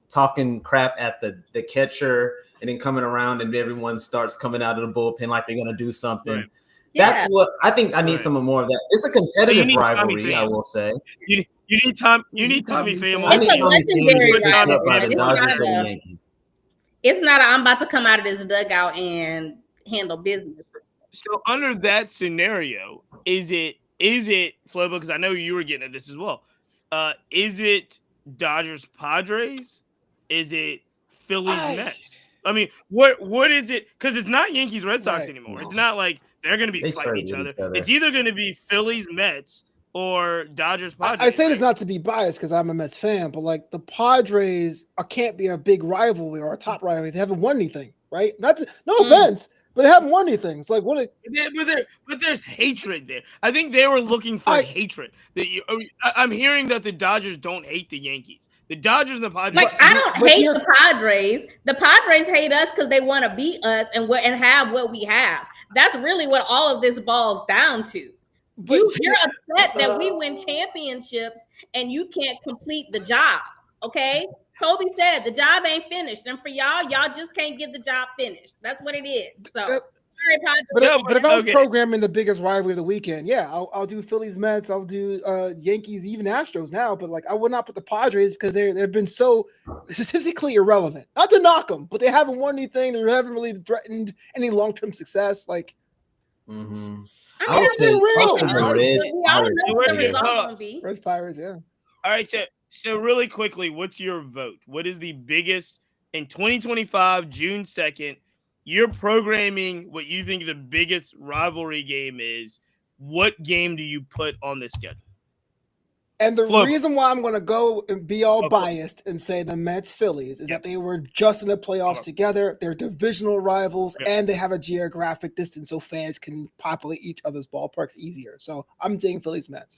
talking crap at the catcher and then coming around and everyone starts coming out of the bullpen like they're gonna do something. Right. That's what I think. I need some more of that. It's a competitive rivalry, I will say. You need Tommy Pham. I need It's a Tommy legendary Pham to by rivalry. the Dodgers and the Yankees. It's not I'm about to come out of this dugout and handle business. So under that scenario, is it Flobo? Because I know you were getting at this as well. Is it Dodgers Padres? Is it Phillies Mets? I mean, what is it? Because it's not Yankees Red Sox anymore. It's not like they're going to be fighting each other. It's either going to be Phillies Mets or Dodgers Padres. I say this not to be biased because I'm a Mets fan, but like the Padres can't be a big rivalry or a top rivalry. They haven't won anything, right? That's no offense, but they haven't won anything. It's like what? But there's hatred there. I think they were looking for hatred. I'm hearing that the Dodgers don't hate the Yankees. The Dodgers and the Padres. Like I don't hate the Padres. The Padres hate us because they want to beat us and have what we have. That's really what all of this boils down to. You're upset that we win championships and you can't complete the job. Okay, Kobe said the job ain't finished, and for y'all just can't get the job finished. That's what it is. So. But if I was programming the biggest rivalry of the weekend, I'll do Phillies Mets, I'll do Yankees, even Astros now. But like I would not put the Padres because they've been so statistically irrelevant. Not to knock them, but they haven't won anything. They haven't really threatened any long-term success. Like, I would say the Reds Pirates, yeah. All right, so really quickly, what's your vote? What is the biggest in 2025, June 2nd? You're programming what you think the biggest rivalry game is. What game do you put on the schedule? And the reason why I'm going to go and be all biased and say the Mets Phillies is that they were just in the playoffs together. They're divisional rivals and they have a geographic distance so fans can populate each other's ballparks easier. So I'm saying Phillies Mets.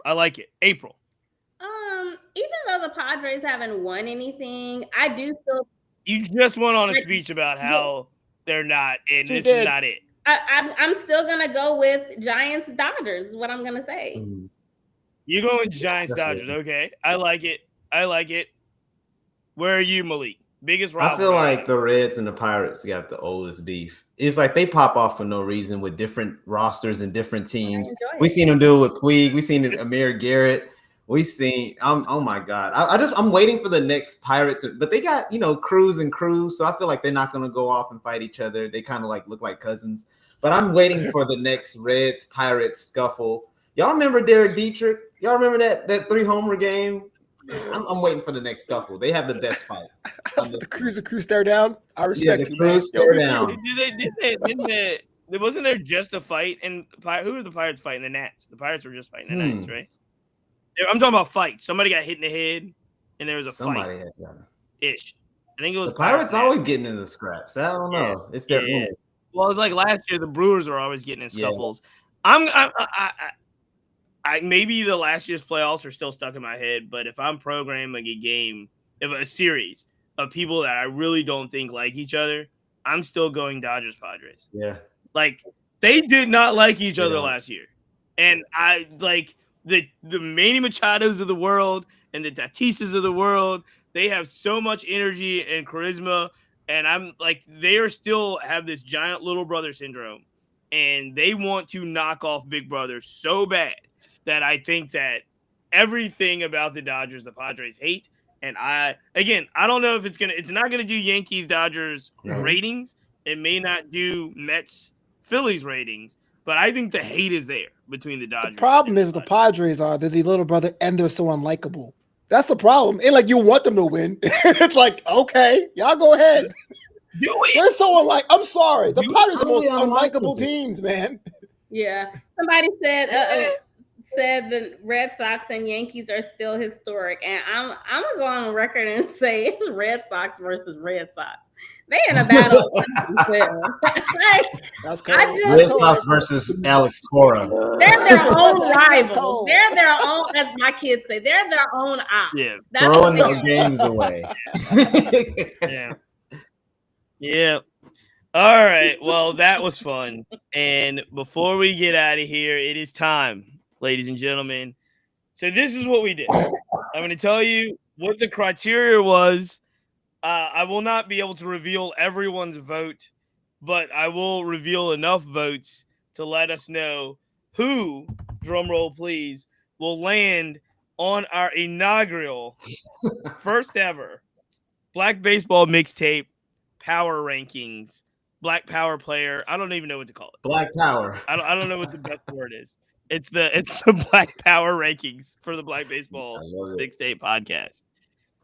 I like it. April. Even though the Padres haven't won anything, I do still. You just went on a speech about how they're not, and this is not it. I'm still gonna go with Giants Dodgers. Is what I'm gonna say. You're going with Giants Dodgers, okay? I like it. Where are you, Malik? Biggest rivalry? I feel like the Reds and the Pirates got the oldest beef. It's like they pop off for no reason with different rosters and different teams. We seen them do it with Puig. We seen it Amir Garrett. We seen. Oh my God! I'm waiting for the next Pirates, but they got Cruz and Cruz, so I feel like they're not gonna go off and fight each other. They kind of like look like cousins. But I'm waiting for the next Reds Pirates scuffle. Y'all remember Derek Dietrich? Y'all remember that 3-homer game? I'm waiting for the next scuffle. They have the best fights. The Cruz stare down. I respect you. Cruz stare down. Wasn't there just a fight? And who were the Pirates fighting? The Nats. The Pirates were just fighting the Nats, right? I'm talking about fights. Somebody got hit in the head, and there was a fight. Had done ish. I think it was the Pirates always getting in the scraps. I don't know. It's their own. Well, it was like last year. The Brewers were always getting in scuffles. I maybe the last year's playoffs are still stuck in my head, but if I'm programming a game, a series of people that I really don't think like each other, I'm still going Dodgers Padres. Yeah, like they did not like each other last year, and I like. The Manny Machados of the world and the Tatises of the world, they have so much energy and charisma, and I'm like they are still have this giant little brother syndrome, and they want to knock off Big Brother so bad that I think that everything about the Dodgers, the Padres hate. And I don't know if it's not gonna do Yankees Dodgers ratings. It may not do Mets Phillies ratings, but I think the hate is there between the Dodgers. The problem is the Padres are they're the little brother and they're so unlikable. That's the problem. And like you want them to win. It's like, okay, y'all go ahead. They're so unlike. I'm sorry. The Padres are the most unlikable teams, man. Yeah. Somebody said the Red Sox and Yankees are still historic. And I'm gonna go on record and say it's Red Sox versus Red Sox. They in a battle. That's cool. Red Sox versus Alex Cora. They're their own rivals. They're their own, as my kids say, they're their own ops. Yeah. Throwing their games away. Yeah. Yeah. All right. Well, that was fun. And before we get out of here, it is time, ladies and gentlemen. So this is what we did. I'm going to tell you what the criteria was. I will not be able to reveal everyone's vote, but I will reveal enough votes to let us know who, drumroll please, will land on our inaugural first ever Black Baseball Mixtape Power Rankings. Black Power Player. I don't even know what to call it. Black Power. I don't know what the best word is. It's the Black Power Rankings for the Black Baseball Mixtape podcast.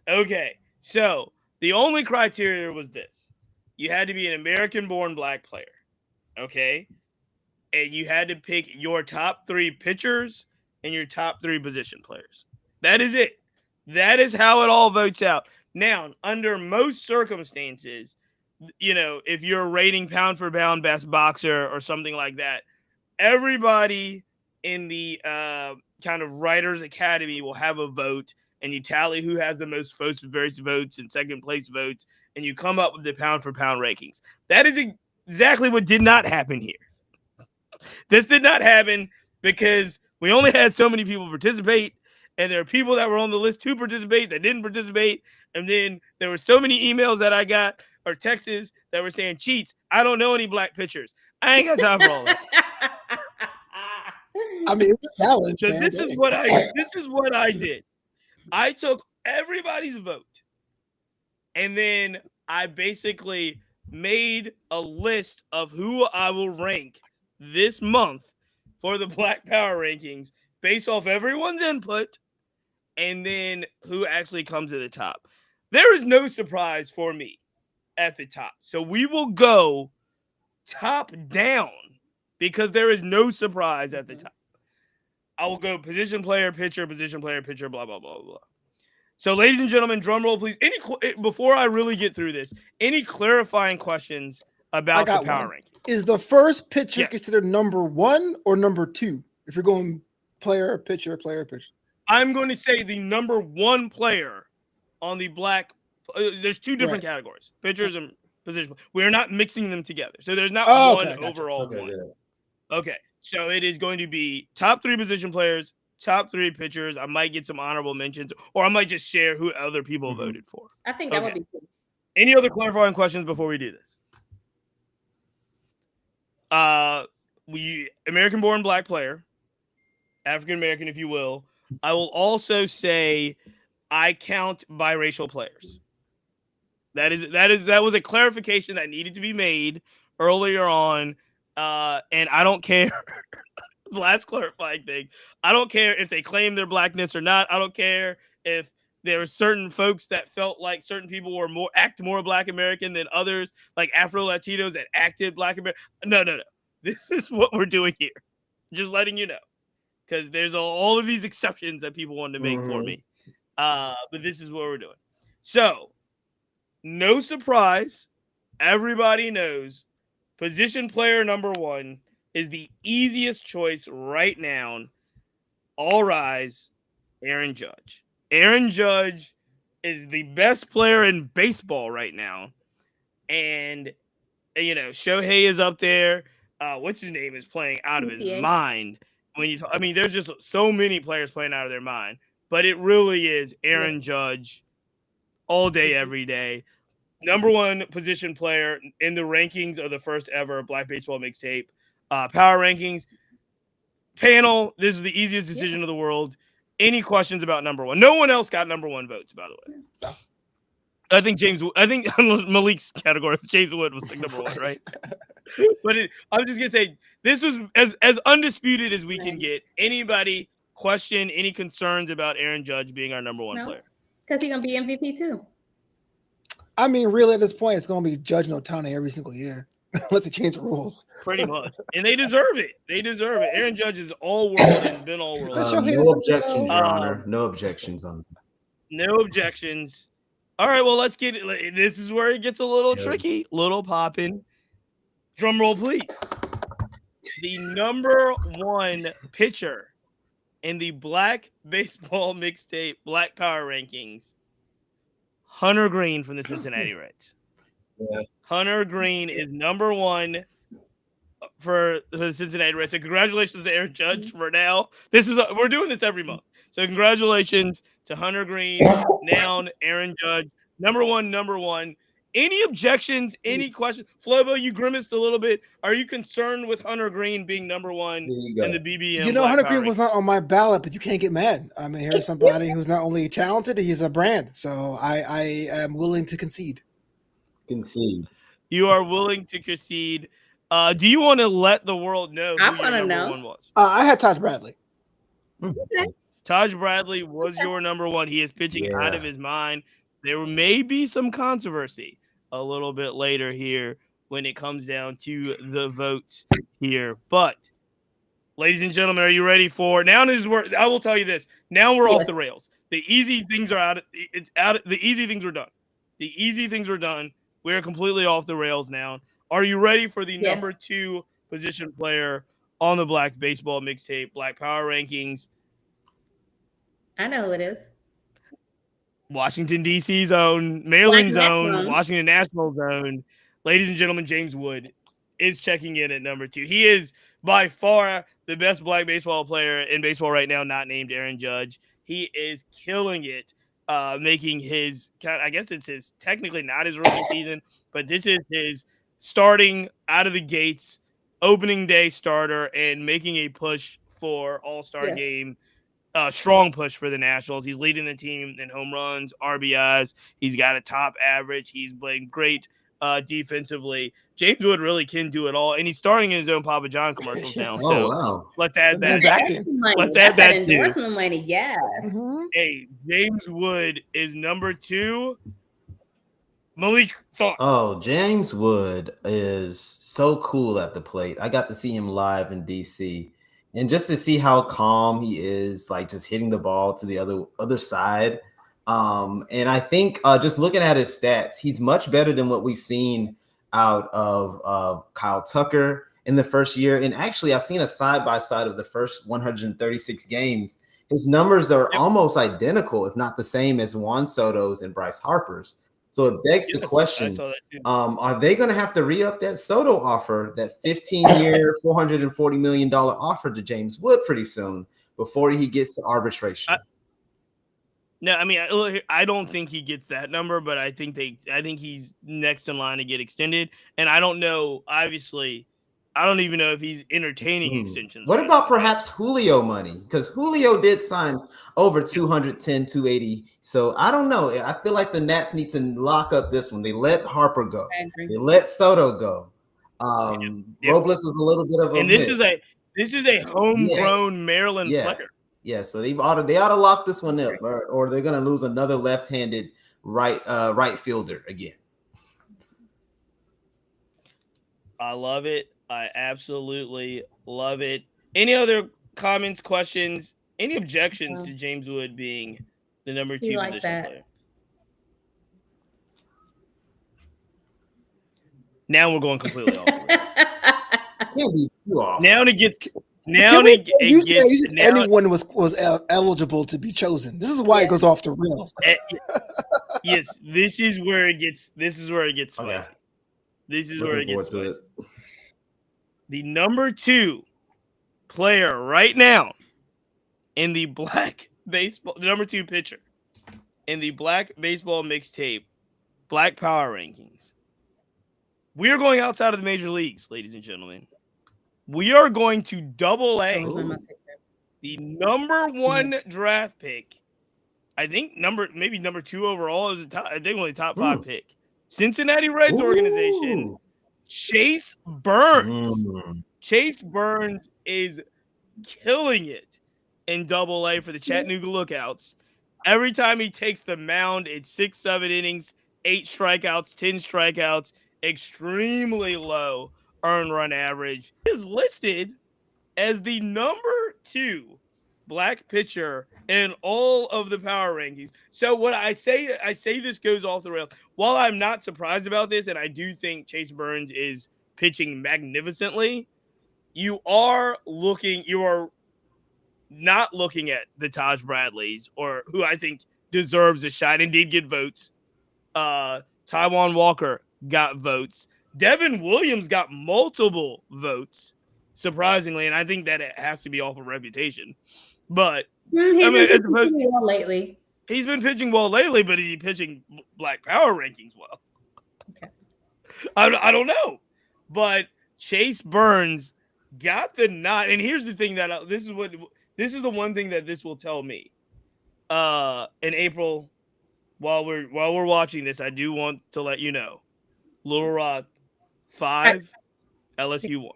Okay, so the only criteria was this. You had to be an American-born black player, okay? And you had to pick your top 3 pitchers and your top 3 position players. That is it. That is how it all votes out. Now, under most circumstances, you know, if you're rating pound for pound best boxer or something like that, everybody in the kind of Writers Academy will have a vote, and you tally who has the most first votes and second place votes, and you come up with the pound for pound rankings. That is exactly what did not happen here. This did not happen because we only had so many people participate, and there are people that were on the list to participate that didn't participate, and then there were so many emails that I got or texts that were saying, cheats, I don't know any black pitchers. I ain't got time for all that. I mean, it's a challenge. So man. this is what I did. I took everybody's vote, and then I basically made a list of who I will rank this month for the Black Power Rankings based off everyone's input, and then who actually comes to the top. There is no surprise for me at the top. So we will go top down because there is no surprise at the top. I will go position player, pitcher, blah, blah, blah, blah. So, ladies and gentlemen, drum roll, please. Before I really get through this, any clarifying questions about the power ranking? Is the first pitcher considered number 1 or number 2? If you're going player, pitcher. I'm going to say the number 1 player on the black. There's 2 different categories: pitchers and position. We are not mixing them together, so there's not one overall one. Yeah. Okay, so it is going to be top 3 position players, top 3 pitchers. I might get some honorable mentions, or I might just share who other people voted for. I think that would be cool. Any other clarifying questions before we do this? American-born black player, African American, if you will. I will also say I count biracial players. That was a clarification that needed to be made earlier on. And I don't care. Last clarifying thing. I don't care if they claim their blackness or not. I don't care if there were certain folks that felt like certain people were act more Black American than others, like Afro Latinos that acted Black American. No. This is what we're doing here. Just letting you know, because there's all of these exceptions that people wanted to make for me. But this is what we're doing. So, no surprise. Everybody knows position player number 1 is the easiest choice right now. All rise, Aaron Judge. Aaron Judge is the best player in baseball right now. And, you know, Shohei is up there. What's his name is playing out of his mind. There's just so many players playing out of their mind. But it really is Aaron Judge all day, every day. Number 1 position player in the rankings of the first ever Black Baseball Mixtape. Power rankings panel. This is the easiest decision of the world. Any questions about number one? No one else got number one votes, by the way. I think Malik's category, James Wood was like number one, right? But I'm just gonna say this was as undisputed as we can get. Anybody question any concerns about Aaron Judge being our number one player? Because he's gonna be MVP too. I mean, really, at this point, it's gonna be Judge and Ohtani every single year. Unless they change the rules. Pretty much. And they deserve it. Aaron Judge is all world and has been all world. No objections, Your Honor. No objections on that. No objections. All right, well, let's get it. This is where it gets a little tricky, little popping. Drum roll, please. The number one pitcher in the Black Baseball Mixtape Black Power Rankings, Hunter Green from the Cincinnati Reds. Yeah. Hunter Green is number one for the Cincinnati Reds. So congratulations to Aaron Judge for now. We're doing this every month. So congratulations to Hunter Green, now Aaron Judge, number one. Any objections? Any questions? Flobo, you grimaced a little bit. Are you concerned with Hunter Green being number one in the BBM? You know, Hunter Green was not on my ballot, but you can't get mad. I mean, here's somebody who's not only talented, he's a brand. So I am willing to concede. You are willing to concede. Do you want to let the world know who your number one was? I had Taj Bradley. Okay. Taj Bradley was your number one. He is pitching out of his mind. There may be some controversy a little bit later here when it comes down to the votes here. But, ladies and gentlemen, are you ready for now? This is where I will tell you this. Now we're off the rails. The easy things are out. The easy things are done. The easy things are done. We're completely off the rails now. Are you ready for the number two position player on the Black Baseball Mixtape Black Power Rankings? I know who it is. Washington, D.C. zone, Maryland zone, Washington National zone. Ladies and gentlemen, James Wood is checking in at number two. He is by far the best Black baseball player in baseball right now, not named Aaron Judge. He is killing it, making his – I guess it's his – technically not his rookie season, but this is his starting out of the gates, opening day starter, and making a push for All-Star game. Strong push for the Nationals. He's leading the team in home runs, RBIs. He's got a top average. He's playing great defensively. James Wood really can do it all, and he's starring in his own Papa John commercials now. Let's add that. Let's add that endorsement money. Yeah. Mm-hmm. Hey, James Wood is number two. Malik, thoughts? Oh, James Wood is so cool at the plate. I got to see him live in DC. And just to see how calm he is, like just hitting the ball to the other side. And I think just looking at his stats, he's much better than what we've seen out of Kyle Tucker in the first year. And actually, I've seen a side-by-side of the first 136 games. His numbers are almost identical, if not the same, as Juan Soto's and Bryce Harper's. So it begs the question, are they going to have to re-up that Soto offer, that 15-year, $440 million offer to James Wood pretty soon before he gets to arbitration? No, I mean, I don't think he gets that number, but I think he's next in line to get extended. And I don't know, obviously, I don't even know if he's entertaining extensions. What about perhaps Julio money? Because Julio did sign over 210, 280. So I don't know. I feel like the Nats need to lock up this one. They let Harper go. They let Soto go. Robles was a little bit of a miss. This is a homegrown Maryland player. Yeah, so they ought to lock this one up, or they're gonna lose another left-handed right fielder again. I love it. I absolutely love it. Any other comments, questions, any objections to James Wood being the number two position player? Now we're going completely off the rails. Now it gets. Anyone was eligible to be chosen. This is why it goes off the rails. Yes, this is where it gets spicy. Okay. This is where it gets spicy. The number two player right now in the Black Baseball, the number two pitcher in the Black Baseball Mixtape Black Power Rankings. We are going outside of the major leagues, ladies and gentlemen. we are going to double A. Ooh. The number 1 draft pick. I think maybe number 2 overall is I think only top 5 pick. Cincinnati Reds organization, Chase Burns. Chase Burns is killing it in Double A for the Chattanooga Lookouts. Every time he takes the mound, it's 6-7 innings, 8 strikeouts, 10 strikeouts, extremely low earned run average. He is listed as the number 2 black pitcher in all of the power rankings. So what I say this goes off the rails. While I'm not surprised about this, and I do think Chase Burns is pitching magnificently, you are not looking at the Taj Bradleys, or who I think deserves a shot and did get votes. Taijuan Walker got votes. Devin Williams got multiple votes, surprisingly, and I think that it has to be off of reputation. But he's been pitching well lately. He's been pitching well lately, but is he pitching Black Power rankings well? Okay. I don't know. But Chase Burns got the nod, and here's the thing this is the one thing that this will tell me. In April, while we're watching this, I do want to let you know, Little Rock 5, LSU 1.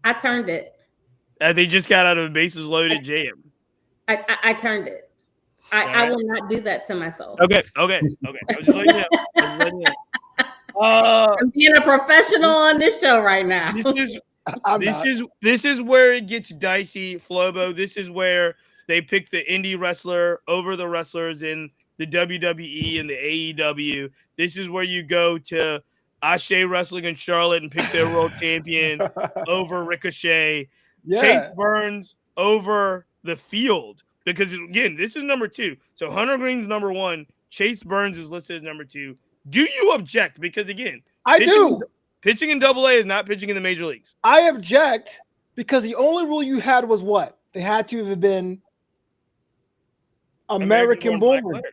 I turned it. They just got out of a bases loaded jam. I turned it. I will not do that to myself. Okay. I'm just letting you know. I'm being a professional on this show right now. This is where it gets dicey, Flobo. This is where they pick the indie wrestler over the wrestlers in the WWE and the AEW. This is where you go to Ashe Wrestling in Charlotte and pick their world champion over Ricochet. Yeah. Chase Burns over the field, because again, this is number 2. So Hunter Green's number 1. Chase Burns is listed as number 2. Do you object? Because again, pitching in Double A is not pitching in the major leagues. I object because the only rule you had was what? They had to have been American born.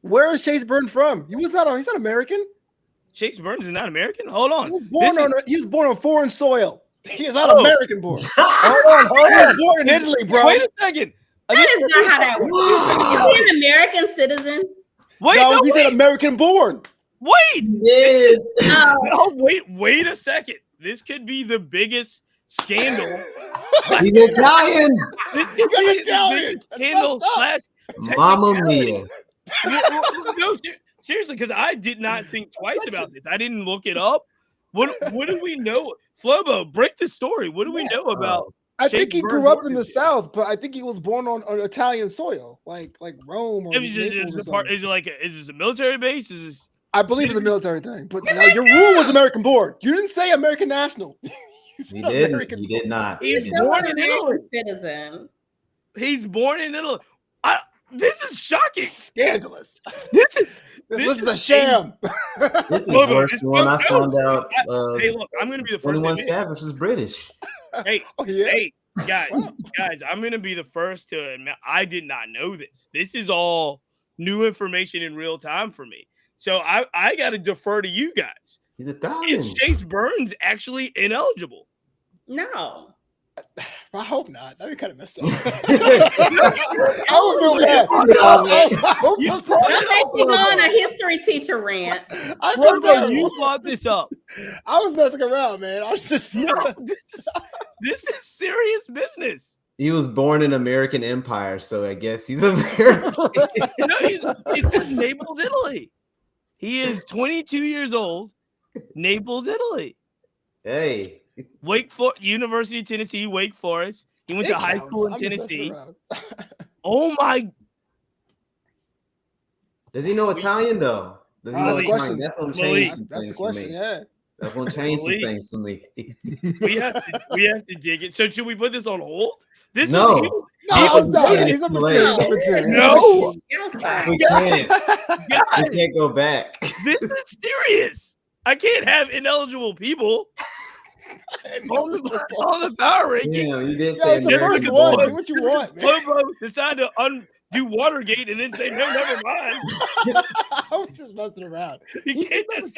Where is Chase Burns from? He's not American. Chase Burns is not American? Hold on. He was born on foreign soil. He is not American born. Hold on. He was born in Italy, bro. Wait a second. That is not how that works. Is he an American citizen? He said American born. Wait. Yes. Wait a second. This could be the biggest scandal. He's Italian. This could be the biggest scandal / Mamma mia. No, seriously, because I did not think twice about this. I didn't look it up. What do we know? Flobo, break the story. What do we know about? I think he grew up in the South, but I think he was born on Italian soil, like Rome. Or is this a military base? I believe it's a military thing. But your rule was American born. You didn't say American national. He did not. He's born in Italy. Citizen. He's born in Italy. This is shocking. Scandalous. This is a sham. This is worse than when I found out. Hey, look, I'm going to be the first. 21 Savage was British. Hey, guys, I'm going to be the first to admit I did not know this. This is all new information in real time for me. So I got to defer to you guys. He's Italian. Is Chase Burns actually ineligible? No. I hope not. That'd be kind of messed up. I would feel bad. Don't make me go on a history teacher rant. You brought this up. I was messing around, man. I was just this is serious business. He was born in American Empire, so I guess he's American. It says Naples, Italy. He is 22 years old. Naples, Italy. Hey. University of Tennessee, Wake Forest. He went to high school in Tennessee. Oh my! Does he know Italian though? Does he know Italian? That's gonna change some things for me. Yeah, that's gonna change some things for me. we have to dig it. So should we put this on hold? No. He's number 2. No, we can't. We can't go back. This is serious. I can't have ineligible people. on the power ranking. Yeah, you did say it's the first one. Do what you want, man. Lobo decided do Watergate and then say no, never mind. I was just messing around. You just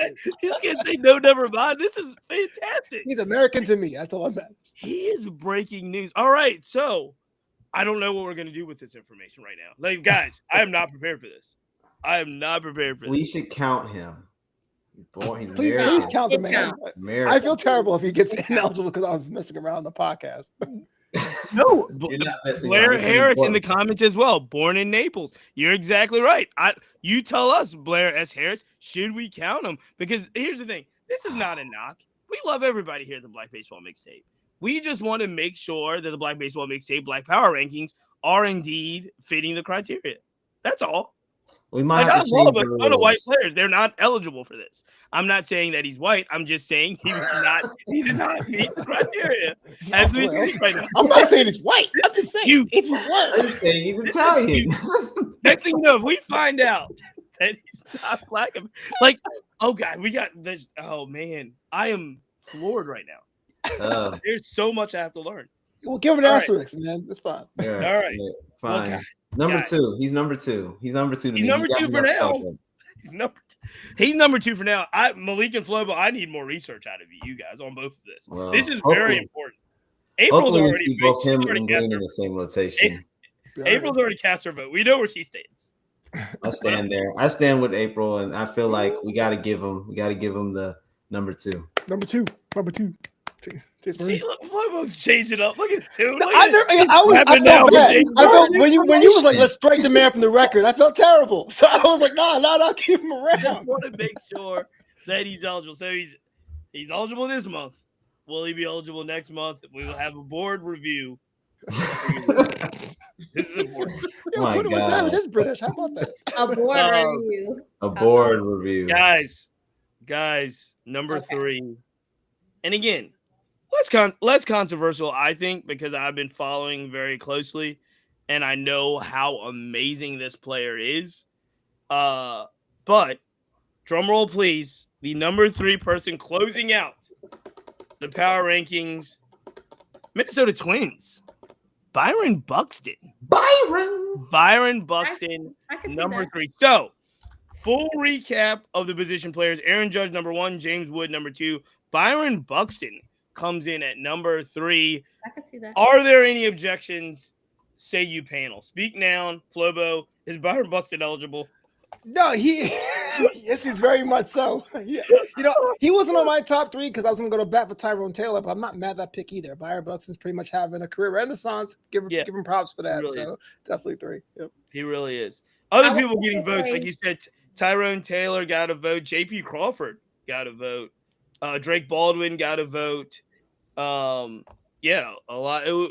can't say no, never mind. This is fantastic. He's American to me. That's all that matters. He is breaking news. All right, so I don't know what we're gonna do with this information right now. Like, guys, I am not prepared for this. I am not prepared for this. We should count him. He's born. He's Please count the man. American. I feel terrible if he gets ineligible because I was messing around on the podcast. No, You're not messing Blair around. This is Harris in important. the comments as well. Born in Naples. You're exactly right. You tell us, Blair S. Harris, should we count him? Because here's the thing. This is not a knock. We love everybody here at the Black Baseball Mixtape. We just want to make sure that the Black Baseball Mixtape, Black Power Rankings are indeed fitting the criteria. That's all. We might Like, I have to love change a the ton of white rules. players. They're not eligible for this. I'm not saying that he's white. I'm just saying he did not meet the criteria as we speak right now. I'm not saying he's white. I'm just saying if you I'm were. just saying he's Italian. Next thing you know, if we find out that he's not black, like, oh God, we got this. Oh man, I am floored right now. There's so much I have to learn. We'll give him an asterisk, man. That's fine. Yeah, All right. yeah, fine. Well, number guys. 2. He's number 2. He's number 2 to He's me. number He got 2 me for off now. focus. He's number 2 for now. Malik and Flobo, I need more research out of you guys on both of this. Well, This is very important. April's Hopefully we already see both him she's already and cast Glenn her in the vote. same rotation. April's already cast her vote. We know where she stands. I stand there. I stand with April, and I feel like we got to give him the number 2. Number two. See, look, Flobo's changing up. Look at 2. I felt bad. I felt when you was like, let's strike the man from the record. I felt terrible. So I was like, nah, keep him I just around. want to make sure that he's eligible. So he's eligible this month. Will he be eligible next month? We will have a board review. This is important. Yo, My 21 God. Savage is British. How about that? A board review. A board review. Guys, number 3. And again, less controversial, I think, because I've been following very closely and I know how amazing this player is. But drum roll, please. The number 3 person closing out the power rankings, Minnesota Twins, Byron Buxton. Byron Buxton, I can see number that. 3. So, full recap of the position players. Aaron Judge, number 1. James Wood, number 2. Byron Buxton comes in at number 3. I can see that. Are there any objections? Say you panel. Speak now. Flobo, is Byron Buxton eligible? No, yes, he's very much so. Yeah. He wasn't on my top 3 because I was going to go to bat for Tyrone Taylor, but I'm not mad at that pick either. Byron Buxton's pretty much having a career renaissance. Give him props for that. Really so definitely 3. Yep. He really is. Other people getting votes, like you said, Tyrone Taylor got a vote. J.P. Crawford got a vote. Drake Baldwin got a vote. A lot. Who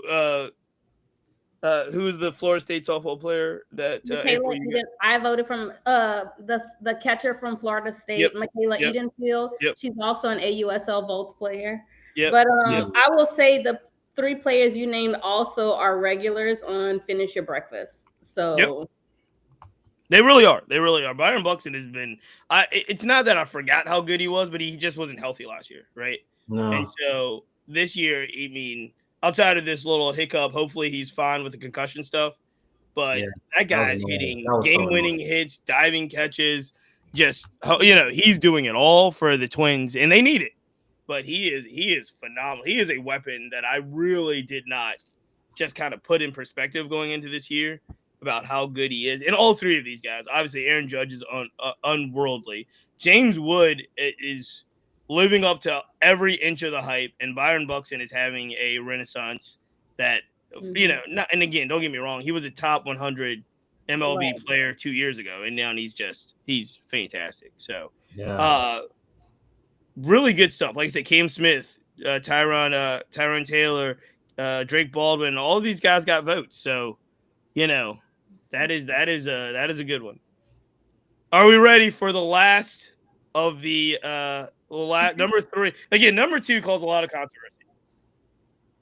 was the Florida State softball player that April you got? I voted from the catcher from Florida State, Michaela Edenfield. Yep. She's also an AUSL Volts player. Yep. But I will say the 3 players you named also are regulars on Finish Your Breakfast. So they really are. Byron Buxton has been. It's not that I forgot how good he was, but he just wasn't healthy last year, right? No. And so this year, I mean, outside of this little hiccup, hopefully he's fine with the concussion stuff. But that guy's hitting game-winning hits, diving catches. Just he's doing it all for the Twins, and they need it. But he is phenomenal. He is a weapon that I really did not just kind of put in perspective going into this year about how good he is. And all 3 of these guys, obviously, Aaron Judge is unworldly. James Wood is living up to every inch of the hype, and Byron Buxton is having a renaissance that, and again, don't get me wrong, he was a top 100 MLB player 2 years ago, and now he's fantastic. So, really good stuff. Like I said, Cam Smith, Tyrone Taylor, Drake Baldwin, all of these guys got votes. So, that is a good one. Are we ready for the last of the number 3? Again, number 2 caused a lot of controversy,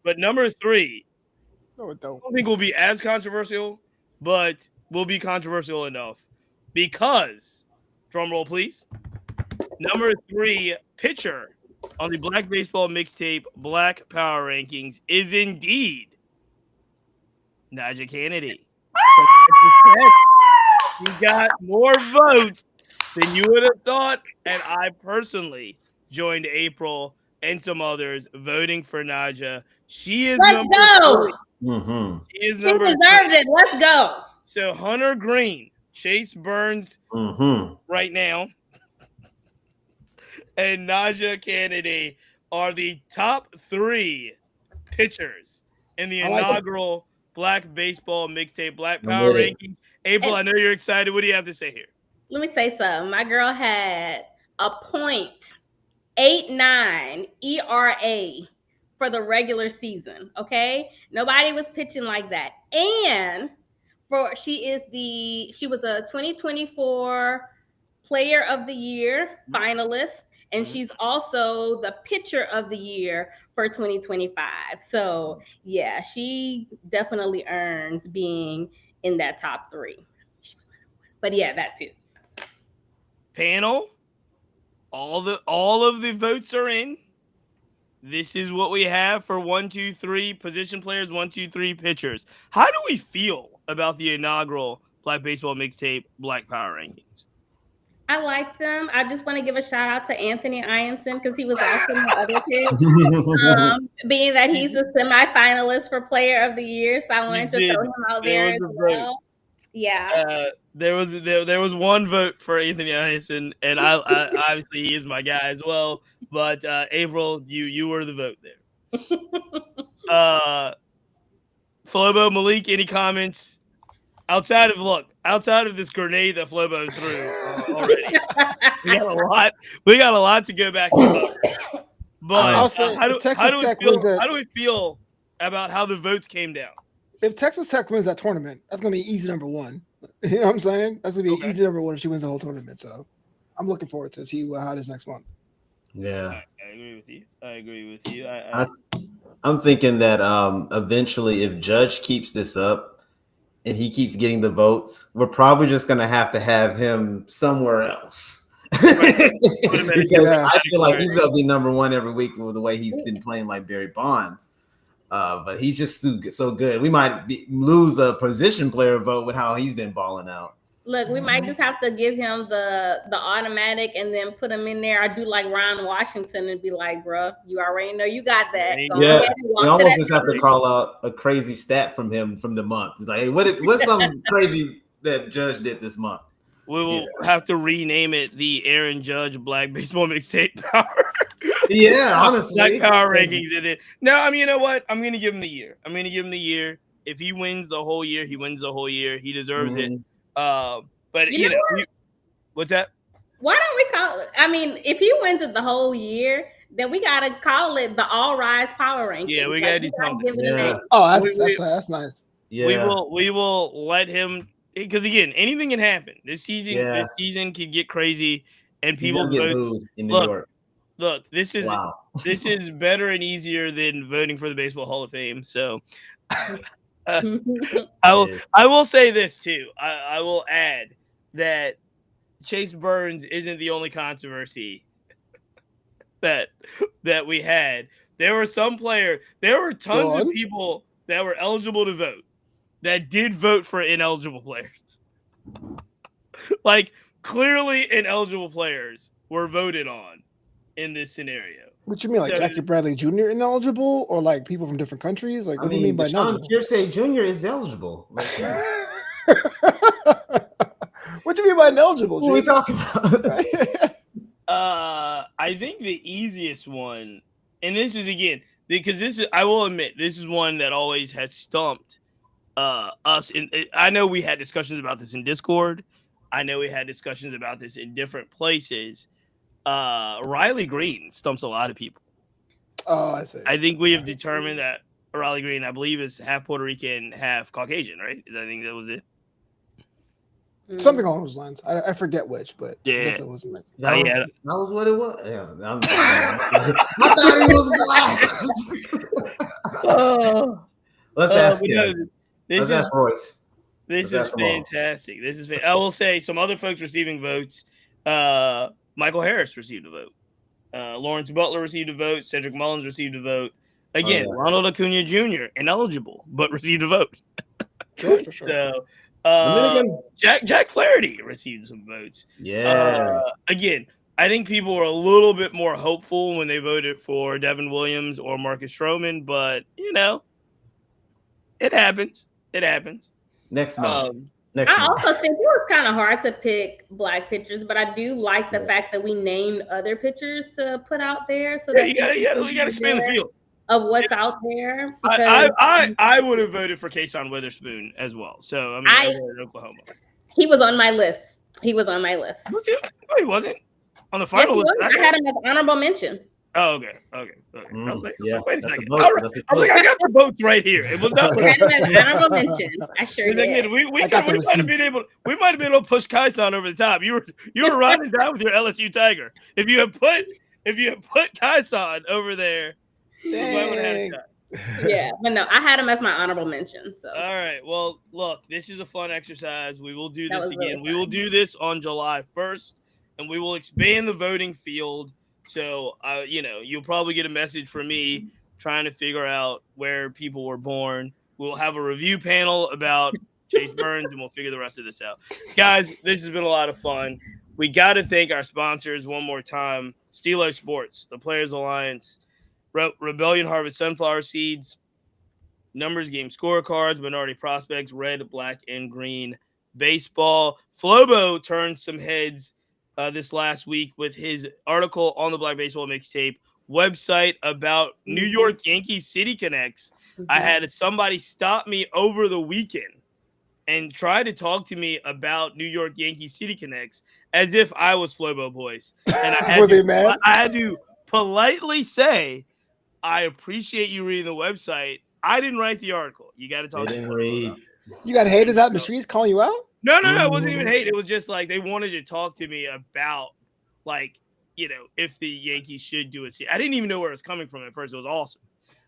but number 3, No, it don't. I don't think will be as controversial, but will be controversial enough because, drum roll please, number 3 pitcher on the Black Baseball Mixtape Black Power Rankings is indeed Najee Kennedy. from Texas Tech. He got more votes than you would have thought, and I personally joined April and some others voting for Naja. She is Let's number go. 3. Mm-hmm. She is She number 3. deserved it. Let's go. So Hunter Green, Chase Burns right now, and Naja Kennedy are the top 3 pitchers in the inaugural Black Baseball Mixtape Black Power Rankings. April, I know you're excited. What do you have to say here? Let me say something. My girl had a .89 ERA for the regular season. Okay, nobody was pitching like that, and she was a 2024 Player of the Year finalist, and she's also the Pitcher of the Year for 2025. So yeah, she definitely earns being in that top 3. But yeah, that too. Panel, all of the votes are in. This is what we have for 1, 2, 3 position players, 1, 2, 3 pitchers. How do we feel about the inaugural Black Baseball Mixtape Black Power Rankings? I like them. I just want to give a shout out to Anthony Ianson because he was also my other pick. Being that he's a semi-finalist for Player of the Year, so I wanted to throw him out there as well. Yeah. There was one vote for Anthony Ianson, and I obviously he is my guy as well. But April, you were the vote there. Flobo, Malik, any comments? Outside of this grenade that Flobo threw already, we got a lot to go back and cover. But how do we feel about how the votes came down? If Texas Tech wins that tournament, that's gonna be easy number 1. You know what I'm saying? That's gonna be easy number 1 if she wins the whole tournament. So I'm looking forward to see how this next month. Yeah, I agree with you. I'm thinking that eventually, if Judge keeps this up and he keeps getting the votes, we're probably just gonna have to have him somewhere else. Because I feel like he's gonna be number 1 every week with the way he's been playing like Barry Bonds. But he's just so good. We might lose a position player vote with how he's been balling out. Look, we might just have to give him the automatic and then put him in there. I do like Ron Washington and be like, bro, you already know you got that. Yeah, we almost just have to call out a crazy stat from him from the month. It's like, hey, what's something crazy that Judge did this month? We will have to rename it the Aaron Judge Black Baseball Mixtape Power. Yeah, honestly. Black Power Rankings in it. No, I mean, you know what? I'm going to give him the year. If he wins the whole year, he wins the whole year. He deserves it. But you know what's that? Why don't we call it? I mean, if he wins it the whole year, then we got to call it the All Rise Power Rankings. Yeah, we got to do something. That's nice. Yeah. We will let him, because again, anything can happen. This season could get crazy, and people get booed in New York. Look, this is better and easier than voting for the Baseball Hall of Fame. So I will say this too. I will add that Chase Burns isn't the only controversy that we had. There were tons of people that were eligible to vote that did vote for ineligible players. Like, clearly ineligible players were voted on in this scenario. What you mean, like Jackie Bradley Jr. ineligible, or like people from different countries? Like, what do you mean by ineligible? Kearsey Jr. is eligible. Like, what do you mean by ineligible? What are we talking about? I think the easiest one, and this is again because I will admit, this is one that always has stumped us. I know we had discussions about this in Discord. I know we had discussions about this in different places. Riley Green stumps a lot of people. Oh, I see. I think we have determined that Riley Green, I believe, is half Puerto Rican, half Caucasian, right? I think that was it. Something along those lines. I forget which, but yeah, definitely wasn't meant. That was what it was. Yeah, I thought he was black. Let's ask him. Let's ask Royce. This is fantastic. I will say some other folks receiving votes. Michael Harris received a vote. Lawrence Butler received a vote. Cedric Mullins received a vote. Again, Ronald Acuna Jr., ineligible, but received a vote. Sure. So, Dominican. Jack Flaherty received some votes. Yeah. Again, I think people were a little bit more hopeful when they voted for Devin Williams or Marcus Stroman, but it happens. It happens. Next month. I also think it was kind of hard to pick black pitchers, but I do like the fact that we named other pitchers to put out there. So that you got to expand the field of what's out there. I would have voted for Kason Witherspoon as well. So I voted Oklahoma. He was on my list. Was he? No, he wasn't on the final list. I had him as honorable mention. Oh, okay. I was like, wait a second. I was like, I got the votes right here. It was not. Honorable mention. I sure did. We might have been able to push Kaison over the top. You were riding down with your LSU Tiger. If you had put Kaison over there, dang. Yeah, but no, I had him as my honorable mention. So all right. Well, look, this is a fun exercise. We will do this again. Really we will do this on July 1st, and we will expand the voting field. So, you'll probably get a message from me trying to figure out where people were born. We'll have a review panel about Chase Burns, and we'll figure the rest of this out. Guys, this has been a lot of fun. We got to thank our sponsors one more time. Stilo Sports, the Players Alliance, Rebellion Harvest Sunflower Seeds, Numbers Game Scorecards, Minority Prospects, Red, Black, and Green Baseball. Flobo turned some heads this last week with his article on the Black Baseball Mixtape website about New York Yankees City Connects. I had somebody stop me over the weekend and try to talk to me about New York Yankees City Connects as if I was Flobo Boys. And I had to politely say, I appreciate you reading the website. I didn't write the article. You got to talk to Flobo about this. You got haters out in the streets calling you out? No, it wasn't even hate. It was just like they wanted to talk to me about, if the Yankees should do it. I didn't even know where it was coming from at first. It was awesome.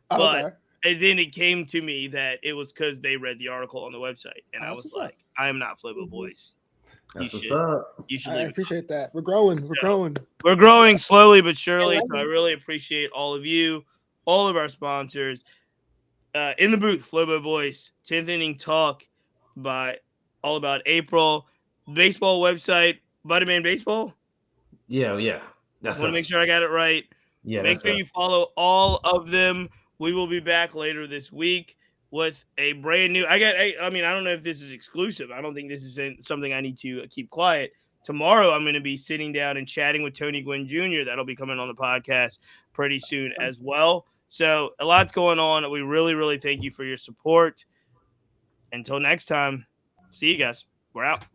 But and then it came to me that it was because they read the article on the website. And I was like, I am not Flobo Boys. That's what's up. You should I appreciate that. We're growing. We're growing slowly but surely. So I really appreciate all of you, all of our sponsors. In the booth, Flobo Boys, 10th Inning Talk by All About April. Baseball website, Butterman Baseball. Yeah. I want to make sure I got it right. Yeah. Make sure you follow all of them. We will be back later this week with a brand new. I don't know if this is exclusive. I don't think this is something I need to keep quiet. Tomorrow, I'm going to be sitting down and chatting with Tony Gwynn Jr. That'll be coming on the podcast pretty soon as well. So a lot's going on. We really, really thank you for your support. Until next time, see you guys. We're out.